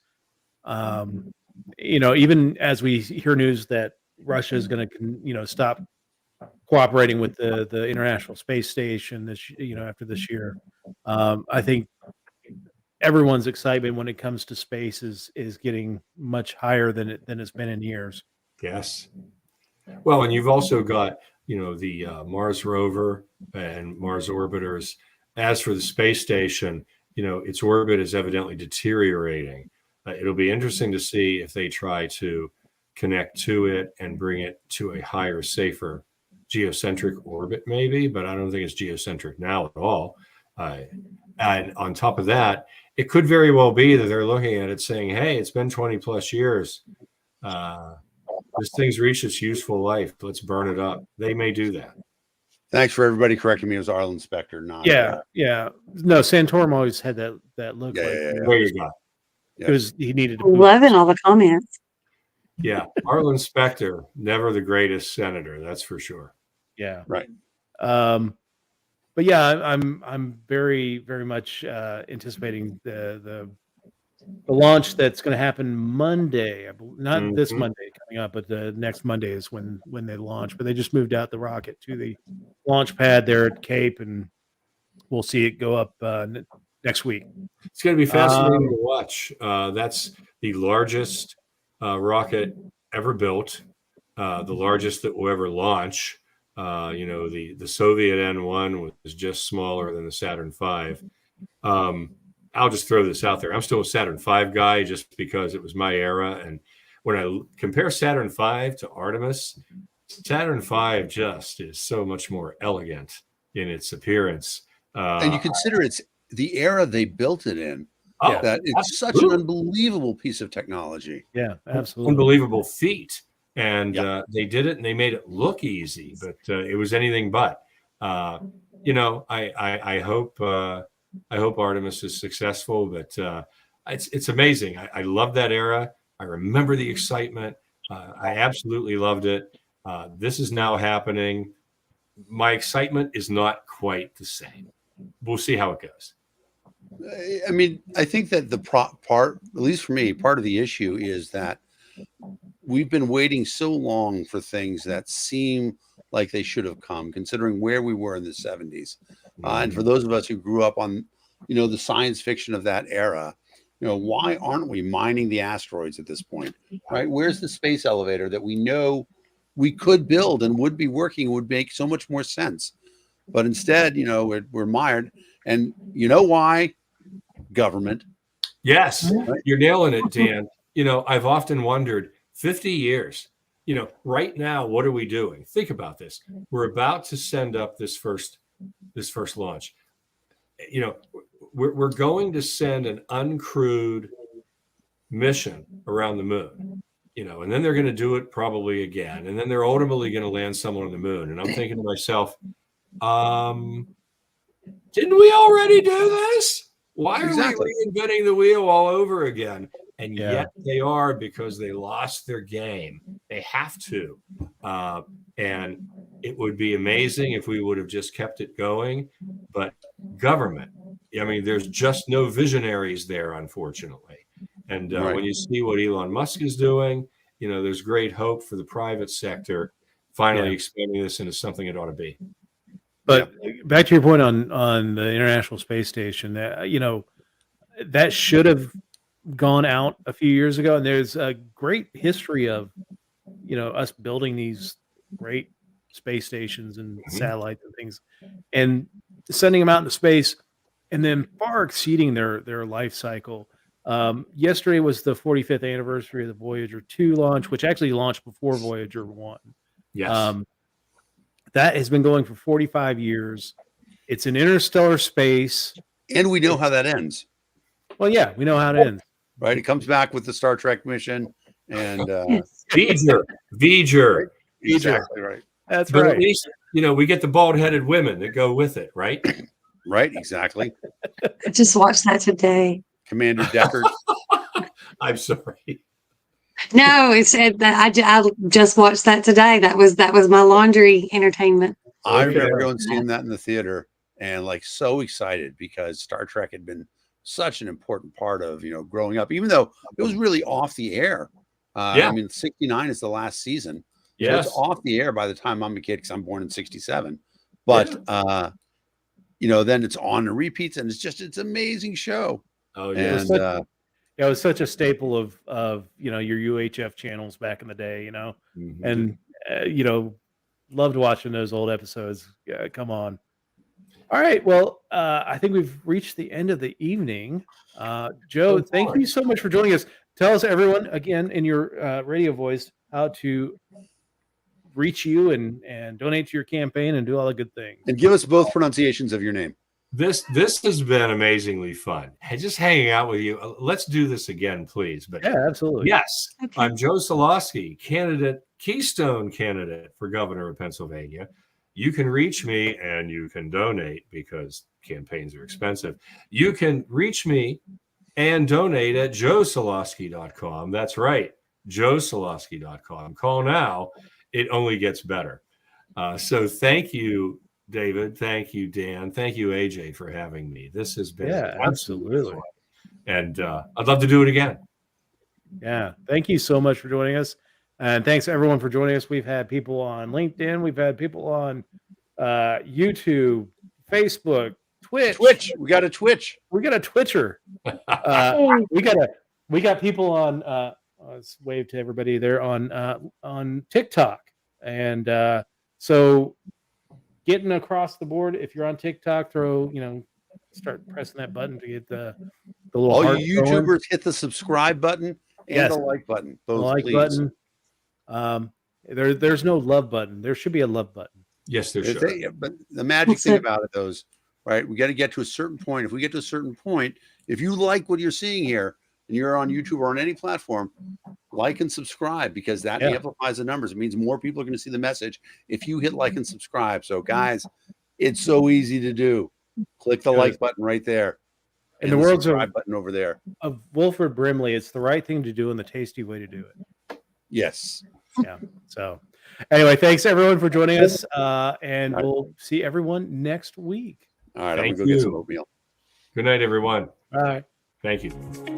even as we hear news that Russia is going to stop cooperating with the International Space Station after this year. I think everyone's excitement when it comes to space is getting much higher than it's been in years. Yes. Well, and you've also got, the Mars rover and Mars orbiters. As for the space station, its orbit is evidently deteriorating. It'll be interesting to see if they try to connect to it and bring it to a higher, safer geocentric orbit, maybe, but I don't think it's geocentric now at all. And on top of that, it could very well be that they're looking at it saying, hey, it's been 20 plus years. This thing's reached its useful life. Let's burn it up. They may do that. Thanks for everybody correcting me. It was Arlen Specter, not. Yeah. No, Santorum always had that look. There you go. Because he needed to. Loving all the comments. Yeah, Arlen Specter, never the greatest senator, that's for sure. Yeah. Right. But yeah, I'm very, very much anticipating the launch that's going to happen Monday. Not this Monday coming up, but the next Monday is when they launch. But they just moved out the rocket to the launch pad there at Cape, and we'll see it go up next week. It's going to be fascinating to watch. That's the largest rocket ever built, the largest that will ever launch. The Soviet N1 was just smaller than the Saturn V. I'll just throw this out there. I'm still a Saturn V guy just because it was my era. And when I compare Saturn V to Artemis, Saturn V just is so much more elegant in its appearance. And you consider it's the era they built it in. That it's such an unbelievable piece of technology. Yeah, absolutely. Unbelievable feat. And they did it and they made it look easy, but it was anything but. I hope Artemis is successful, but it's amazing. I love that era. I remember the excitement. I absolutely loved it. This is now happening. my excitement is not quite the same. We'll see how it goes. I mean, I think that the part, at least for me, part of the issue is that we've been waiting so long for things that seem like they should have come, considering where we were in the 70s. And for those of us who grew up on, the science fiction of that era, why aren't we mining the asteroids at this point, right? Where's the space elevator that we know we could build and would be working, would make so much more sense? But instead, we're mired. And you know why? Government. Yes, you're nailing it, Dan. I've often wondered, 50 years, right now, what are we doing? Think about this. We're about to send up this first launch. We're going to send an uncrewed mission around the moon, and then they're going to do it probably again. And then they're ultimately going to land someone on the moon. And I'm thinking to myself, didn't we already do this? Why are we reinventing the wheel all over again? And yet they are, because they lost their game. They have to. And it would be amazing if we would have just kept it going. But government, there's just no visionaries there, unfortunately. And when you see what Elon Musk is doing, there's great hope for the private sector finally expanding this into something it ought to be. But back to your point on the International Space Station, that should have gone out a few years ago. And there's a great history of, us building these great space stations and satellites and things and sending them out into space and then far exceeding their life cycle. Yesterday was the 45th anniversary of the Voyager 2 launch, which actually launched before Voyager 1. Yes. That has been going for 45 years. It's an interstellar space. And we know how that ends. Well, yeah, we know how it ends. Right? It comes back with the Star Trek mission. And V'ger. Exactly right. That's but right. At least, we get the bald-headed women that go with it, right? Right, exactly. I just watched that today. Commander Deckard. I'm sorry. No, I just watched that today. That was my laundry entertainment. I remember going and seeing that in the theater and so excited because Star Trek had been such an important part of, growing up, even though it was really off the air. 69 is the last season. Yes. So it's off the air by the time I'm a kid because I'm born in 67. But, then it's on the repeats and it's an amazing show. Oh, yeah. And, it was such a staple of your UHF channels back in the day, and loved watching those old episodes. Come on. All right. Well, I think we've reached the end of the evening. Joe, thank you so much for joining us. Tell us, everyone, again, in your radio voice, how to reach you and donate to your campaign and do all the good things. And give us both pronunciations of your name. This has been amazingly fun. Just hanging out with you. Let's do this again, please. But yeah, absolutely. Yes, okay. I'm Joe Soloski, Keystone candidate for governor of Pennsylvania. You can reach me and you can donate because campaigns are expensive. You can reach me and donate at joesoloski.com. That's right, joesoloski.com. Call now. It only gets better. So thank you, David. Thank you, Dan. Thank you, AJ, for having me. This has been absolutely fun. And I'd love to do it again. Yeah. Thank you so much for joining us. And thanks everyone for joining us. We've had people on LinkedIn. We've had people on YouTube, Facebook, Twitch. We got a Twitch. We got a Twitcher. We got people on let's wave to everybody there on TikTok. And so getting across the board, if you're on TikTok, start pressing that button to get the little all heart you YouTubers going. Hit the subscribe button and the like button. The like button. There's no love button. There should be a love button. Yes, there should. But the magic thing about it, right? We got to get to a certain point. If we get to a certain point, if you like what you're seeing here and you're on YouTube or on any platform, like and subscribe because that amplifies the numbers. It means more people are going to see the message if you hit like and subscribe. So guys, it's so easy to do. Click the like button right there. And the world's subscribe button over there. Of Wilford Brimley, it's the right thing to do and the tasty way to do it. Yes. Yeah. So, Anyway, thanks everyone for joining us, and All right. we'll see everyone next week. All right, I'm Thank gonna go get some you. oatmeal. Good night, everyone. Bye. Thank you.